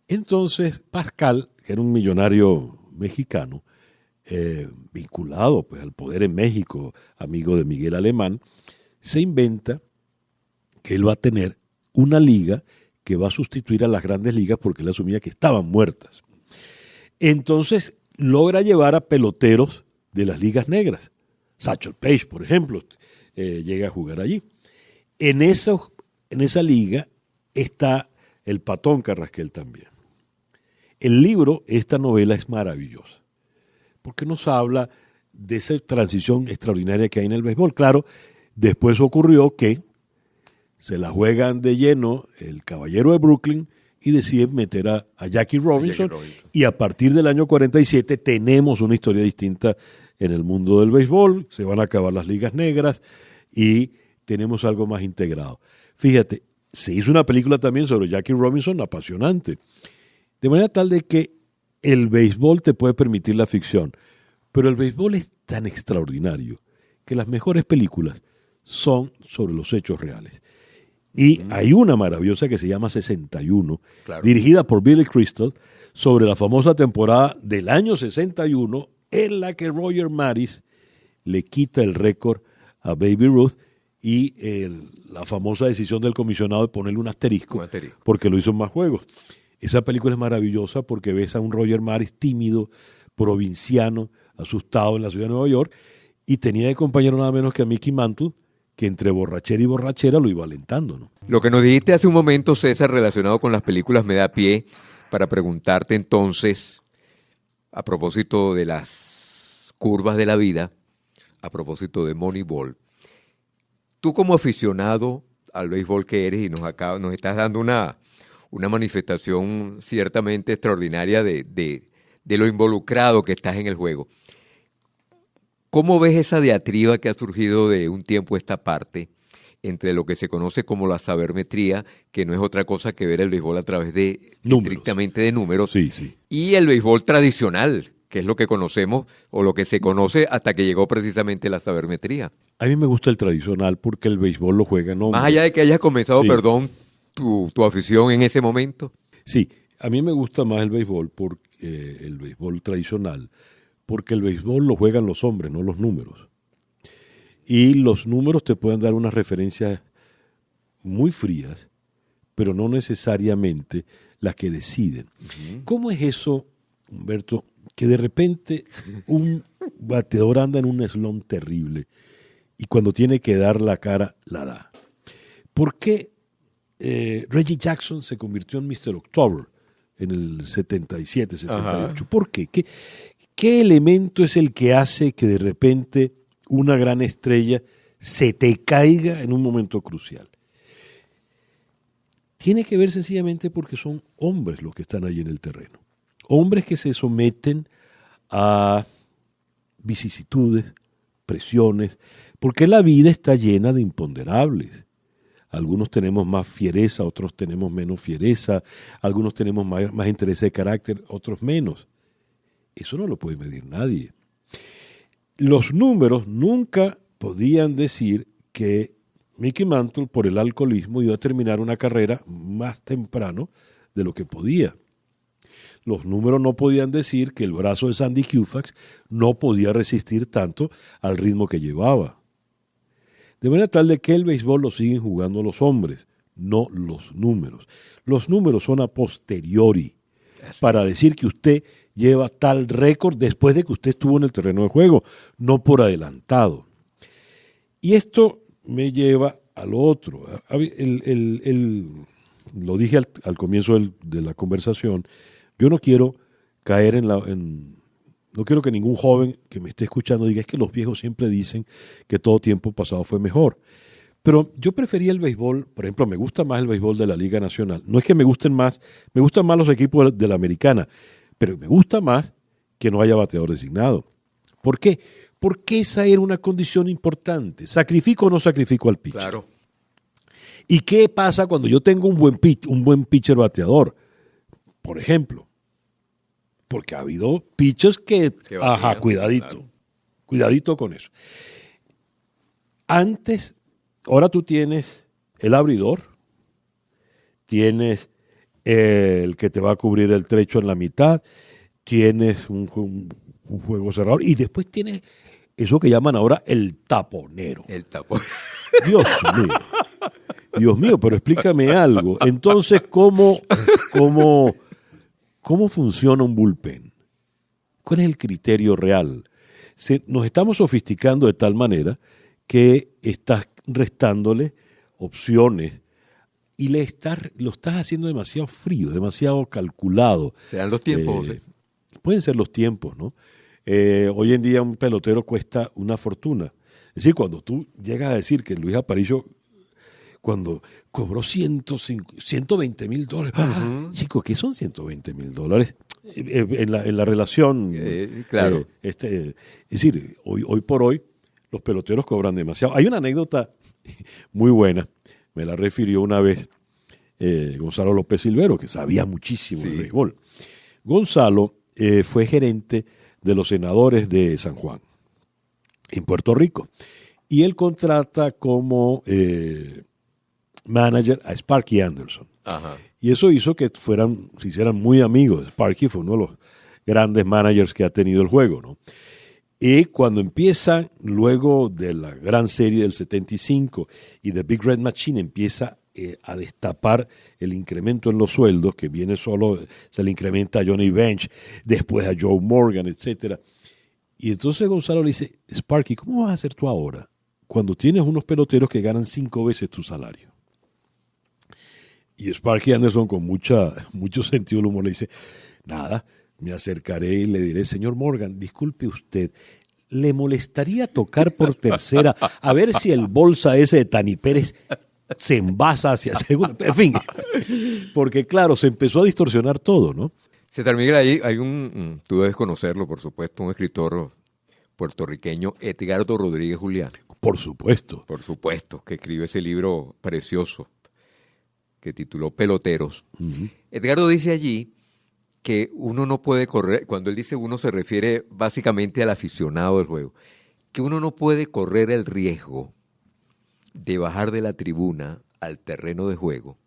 Entonces, Pascal, que era un millonario mexicano, vinculado, pues, al poder en México, amigo de Miguel Alemán, se inventa que él va a tener una liga que va a sustituir a las grandes ligas porque él asumía que estaban muertas. Entonces, logra llevar a peloteros de las ligas negras. Satchel Paige, por ejemplo, llega a jugar allí. en esa liga está el Patón Carrasquel también. El libro, esta novela es maravillosa, porque nos habla de esa transición extraordinaria que hay en el béisbol. Claro, después ocurrió que se la juegan de lleno el Caballero de Brooklyn y deciden meter a Jackie Robinson, y a partir del año 47 tenemos una historia distinta en el mundo del béisbol, se van a acabar las ligas negras y tenemos algo más integrado. Fíjate, se hizo una película también sobre Jackie Robinson apasionante, de manera tal de que el béisbol te puede permitir la ficción, pero el béisbol es tan extraordinario que las mejores películas son sobre los hechos reales. Y hay una maravillosa que se llama 61, claro, dirigida por Billy Crystal, sobre la famosa temporada del año 61, en la que Roger Maris le quita el récord a Baby Ruth y la famosa decisión del comisionado de ponerle un asterisco, porque lo hizo en más juegos. Esa película es maravillosa porque ves a un Roger Maris tímido, provinciano, asustado en la ciudad de Nueva York, y tenía de compañero nada menos que a Mickey Mantle, que entre borrachera y borrachera lo iba alentando, ¿no? Lo que nos dijiste hace un momento, César, relacionado con las películas, me da pie para preguntarte entonces, a propósito de las curvas de la vida, a propósito de Moneyball, tú como aficionado al béisbol que eres y nos estás dando una manifestación ciertamente extraordinaria de lo involucrado que estás en el juego. ¿Cómo ves esa diatriba que ha surgido de un tiempo a esta parte entre lo que se conoce como la sabermetría, que no es otra cosa que ver el béisbol a través de estrictamente de números, sí, sí, y el béisbol tradicional, que es lo que conocemos o lo que se conoce hasta que llegó precisamente la sabermetría? A mí me gusta el tradicional porque el béisbol lo juegan hombres. Más allá de que hayas comenzado, tu afición en ese momento. Sí, a mí me gusta más el béisbol, el béisbol tradicional, porque el béisbol lo juegan los hombres, no los números. Y los números te pueden dar unas referencias muy frías, pero no necesariamente las que deciden. Uh-huh. ¿Cómo es eso, Humberto, que de repente un bateador anda en un slump terrible y cuando tiene que dar la cara, la da? ¿Por qué Reggie Jackson se convirtió en Mr. October en el 77, 78? Uh-huh. ¿Por qué? ¿Qué elemento es el que hace que de repente una gran estrella se te caiga en un momento crucial? Tiene que ver sencillamente porque son hombres los que están ahí en el terreno. Hombres que se someten a vicisitudes, presiones, porque la vida está llena de imponderables. Algunos tenemos más fiereza, otros tenemos menos fiereza, algunos tenemos más interés de carácter, otros menos. Eso no lo puede medir nadie. Los números nunca podían decir que Mickey Mantle, por el alcoholismo, iba a terminar una carrera más temprano de lo que podía. Los números no podían decir que el brazo de Sandy Koufax no podía resistir tanto al ritmo que llevaba. De manera tal de que el béisbol lo siguen jugando los hombres, no los números. Los números son a posteriori, para decir que usted lleva tal récord después de que usted estuvo en el terreno de juego, no por adelantado. Y esto me lleva a lo otro. Lo dije al comienzo de la conversación, yo no quiero caer no quiero que ningún joven que me esté escuchando diga es que los viejos siempre dicen que todo tiempo pasado fue mejor. Pero yo prefería el béisbol, por ejemplo, me gusta más el béisbol de la Liga Nacional. No es que me gustan más los equipos de la Americana, pero me gusta más que no haya bateador designado. ¿Por qué? Porque esa era una condición importante. ¿Sacrifico o no sacrifico al pitcher? Claro. ¿Y qué pasa cuando yo tengo un buen pitcher bateador? Por ejemplo, porque ha habido pitchers que cuidadito, claro. Cuidadito con eso. Ahora tú tienes el abridor, tienes el que te va a cubrir el trecho en la mitad, tienes un juego cerrado y después tienes eso que llaman ahora el taponero. El taponero. Dios mío, pero explícame algo. Entonces, ¿cómo funciona un bullpen? ¿Cuál es el criterio real? Nos estamos sofisticando de tal manera que estás restándole opciones y lo estás haciendo demasiado frío, demasiado calculado. ¿Serán los tiempos, José? Pueden ser los tiempos, ¿no? Hoy en día un pelotero cuesta una fortuna. Es decir, cuando tú llegas a decir que Luis Aparicio, cuando cobró $120,000, chico, ¿qué son $120,000? En la relación, claro. es decir, hoy por hoy los peloteros cobran demasiado. Hay una anécdota muy buena, me la refirió una vez Gonzalo López Silvero, que sabía muchísimo de béisbol. Gonzalo fue gerente de los Senadores de San Juan, en Puerto Rico, y él contrata como manager a Sparky Anderson. Ajá. Y eso hizo que se hicieran muy amigos. Sparky fue uno de los grandes managers que ha tenido el juego, ¿no? Y cuando empieza, luego de la gran serie del 75 y The Big Red Machine, empieza a destapar el incremento en los sueldos, que viene solo, se le incrementa a Johnny Bench, después a Joe Morgan, etcétera. Y entonces Gonzalo le dice, Sparky, ¿cómo vas a hacer tú ahora cuando tienes unos peloteros que ganan 5 veces tu salario? Y Sparky Anderson, con mucho sentido del humor, le dice, nada, me acercaré y le diré, señor Morgan, disculpe usted, ¿le molestaría tocar por tercera a ver si el bolsa ese de Tani Pérez se envasa hacia segunda? En fin, porque claro, se empezó a distorsionar todo, ¿no? César Miguel, ahí hay tú debes conocerlo, por supuesto, un escritor puertorriqueño, Edgardo Rodríguez Julián. Por supuesto. Por supuesto, que escribió ese libro precioso que tituló Peloteros. Uh-huh. Edgardo dice allí que uno no puede correr, cuando él dice uno se refiere básicamente al aficionado del juego, que uno no puede correr el riesgo de bajar de la tribuna al terreno de juego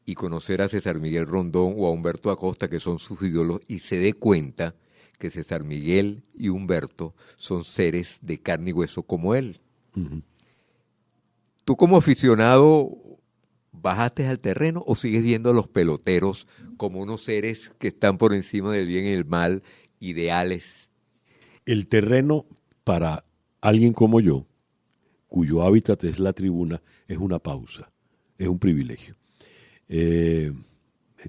y conocer a César Miguel Rondón o a Humberto Acosta, que son sus ídolos, y se dé cuenta que César Miguel y Humberto son seres de carne y hueso como él. Uh-huh. Tú como aficionado, ¿bajaste al terreno o sigues viendo a los peloteros como unos seres que están por encima del bien y el mal, ideales? El terreno para alguien como yo, cuyo hábitat es la tribuna, es una pausa, es un privilegio. He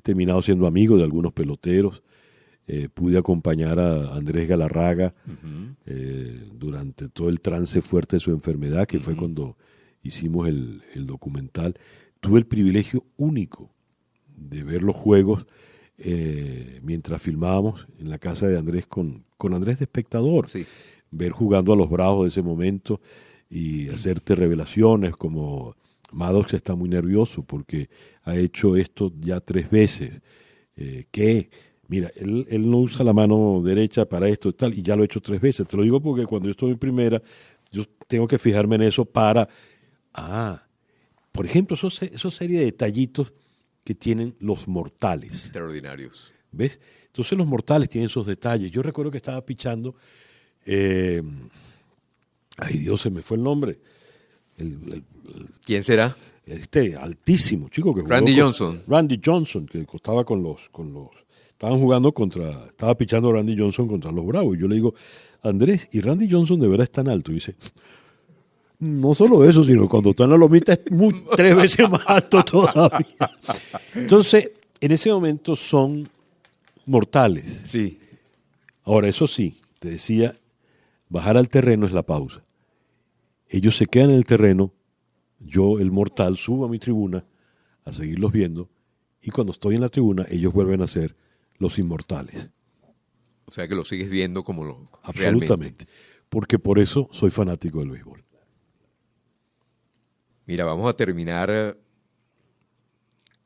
terminado siendo amigo de algunos peloteros, pude acompañar a Andrés Galarraga durante todo el trance fuerte de su enfermedad, que fue cuando hicimos el documental. Tuve el privilegio único de ver los juegos mientras filmábamos en la casa de Andrés con Andrés de espectador. Sí. Ver jugando a los Bravos de ese momento y hacerte revelaciones como Maddox está muy nervioso porque ha hecho esto ya 3 veces. Mira, él no usa la mano derecha para esto y tal, y ya lo he hecho 3 veces. Te lo digo porque cuando yo estoy en primera, yo tengo que fijarme en eso para... por ejemplo, esos serie de detallitos que tienen los mortales. Extraordinarios. ¿Ves? Entonces los mortales tienen esos detalles. Yo recuerdo que estaba pichando... ay, Dios, se me fue el nombre. ¿Quién será? Altísimo, chico. Que Randy Johnson. Randy Johnson, que costaba con los... Estaba pichando Randy Johnson contra los Bravos. Y yo le digo, Andrés, ¿y Randy Johnson de verdad es tan alto? Y dice... No solo eso, sino cuando está en la lomita es 3 veces más alto todavía. Entonces, en ese momento son mortales. Sí. Ahora, eso sí, te decía, bajar al terreno es la pausa. Ellos se quedan en el terreno, yo, el mortal, subo a mi tribuna a seguirlos viendo, y cuando estoy en la tribuna, ellos vuelven a ser los inmortales. O sea que lo sigues viendo como lo absolutamente. Realmente. Porque por eso soy fanático del béisbol. Mira, vamos a terminar,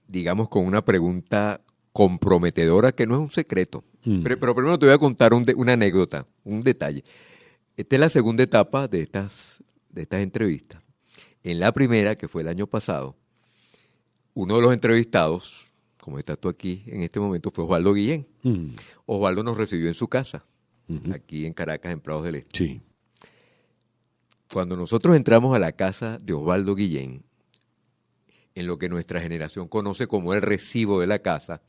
digamos, con una pregunta comprometedora que no es un secreto. Pero primero te voy a contar una anécdota, un detalle. Esta es la segunda etapa de estas entrevistas. En la primera, que fue el año pasado, uno de los entrevistados, como estás tú aquí en este momento, fue Osvaldo Guillén. Osvaldo nos recibió en su casa, aquí en Caracas, en Prados del Este. Sí. Cuando nosotros entramos a la casa de Osvaldo Guillén, en lo que nuestra generación conoce como el recibo de la casa,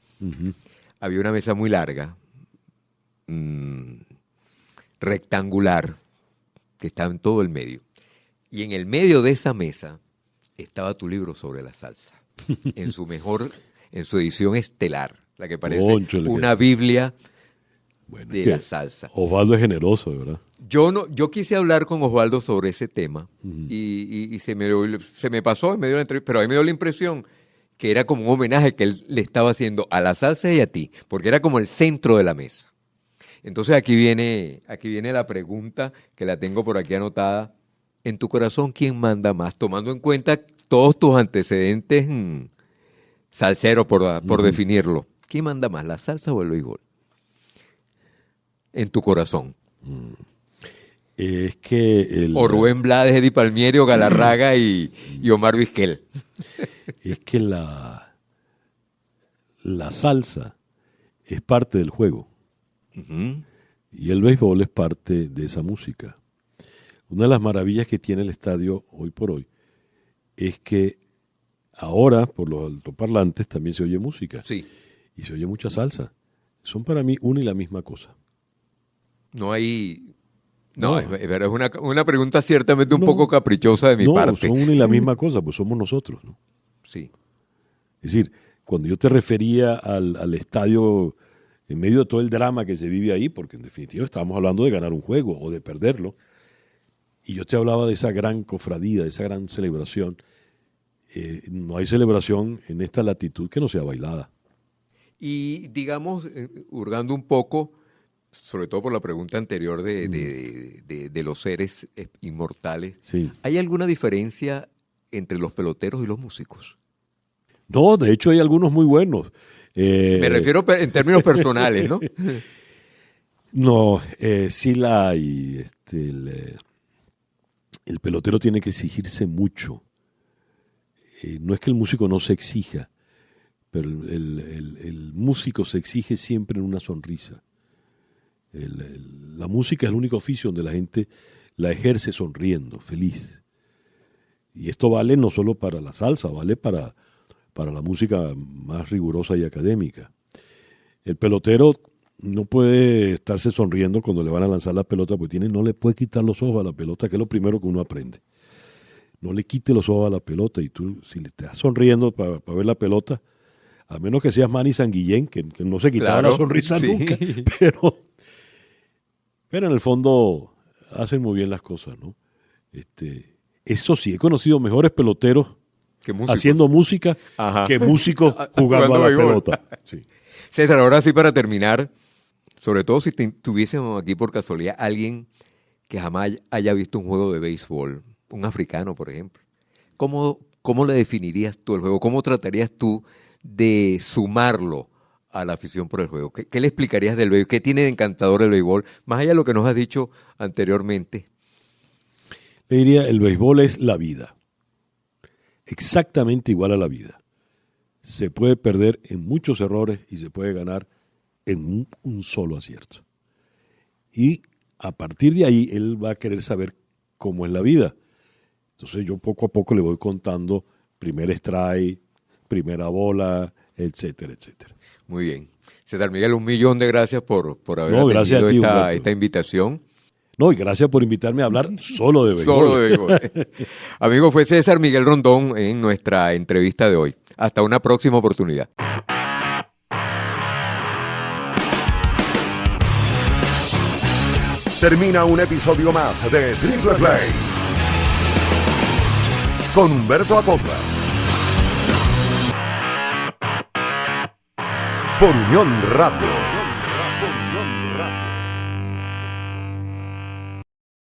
había una mesa muy larga, rectangular, que estaba en todo el medio. Y en el medio de esa mesa estaba tu libro sobre la salsa, en su edición estelar, la que parece Cónchale, una Biblia Bueno, de es que la salsa. Osvaldo es generoso, ¿verdad? Yo quise hablar con Osvaldo sobre ese tema y se me pasó en medio de la entrevista, pero a mí me dio la impresión que era como un homenaje que él le estaba haciendo a la salsa y a ti, porque era como el centro de la mesa. Entonces aquí viene la pregunta que la tengo por aquí anotada. En tu corazón, ¿quién manda más? Tomando en cuenta todos tus antecedentes salseros, por definirlo. ¿Quién manda más, la salsa o el béisbol? En tu corazón. Es que O Rubén Blades, Eddie Palmieri, o Galarraga y Omar Vizquel. es que la salsa es parte del juego Ujú. y el béisbol es parte de esa música. Una de las maravillas que tiene el estadio hoy por hoy es que ahora por los altoparlantes también se oye música Sí. y se oye mucha salsa. Son para mí una y la misma cosa. No hay... No, No. es verdad, es una pregunta ciertamente un No. poco caprichosa de mi No, parte. son una y la misma cosa, pues somos nosotros, ¿no? Sí. Es decir, cuando yo te refería al estadio en medio de todo el drama que se vive ahí, porque en definitiva estábamos hablando de ganar un juego o de perderlo, y yo te hablaba de esa gran cofradía, de esa gran celebración, no hay celebración en esta latitud que no sea bailada. Y digamos, hurgando un poco, sobre todo por la pregunta anterior de los seres inmortales, Sí. ¿hay alguna diferencia entre los peloteros y los músicos? No, de hecho hay algunos muy buenos. Me refiero en términos personales, ¿no? No, sí la hay. El pelotero tiene que exigirse mucho. No es que el músico no se exija, pero el músico se exige siempre en una sonrisa. La música es el único oficio donde la gente la ejerce sonriendo, feliz. Y esto vale no solo para la salsa, vale para la música más rigurosa y académica. El pelotero no puede estarse sonriendo cuando le van a lanzar la pelota, porque no le puede quitar los ojos a la pelota, que es lo primero que uno aprende. No le quite los ojos a la pelota, y tú, si le estás sonriendo para ver la pelota, a menos que seas Manny Sanguillén, que no se quitaba Claro, la sonrisa sí. nunca, pero en el fondo hacen muy bien las cosas, ¿no? Eso sí, he conocido mejores peloteros ¿Qué músicos? haciendo música Ajá. que músicos jugando a la béisbol. pelota. Sí. César, ahora sí para terminar, sobre todo si tuviésemos aquí por casualidad alguien que jamás haya visto un juego de béisbol, un africano, por ejemplo, ¿cómo le definirías tú el juego? ¿Cómo tratarías tú de sumarlo a la afición por el juego? ¿Qué le explicarías del béisbol? ¿Qué tiene de encantador el béisbol? Más allá de lo que nos has dicho anteriormente. Le diría, el béisbol es la vida. Exactamente igual a la vida. Se puede perder en muchos errores y se puede ganar en un solo acierto. Y a partir de ahí, él va a querer saber cómo es la vida. Entonces yo poco a poco le voy contando primer strike, primera bola, etcétera, etcétera. Muy bien. César Miguel, 1.000.000 de gracias por haber gracias atendido a ti, Humberto. esta invitación. No, y gracias por invitarme a hablar solo de béisbol. Solo de béisbol. Amigo, fue César Miguel Rondón en nuestra entrevista de hoy. Hasta una próxima oportunidad. Termina un episodio más de Triple Play con Humberto Acosta. Por Unión Radio.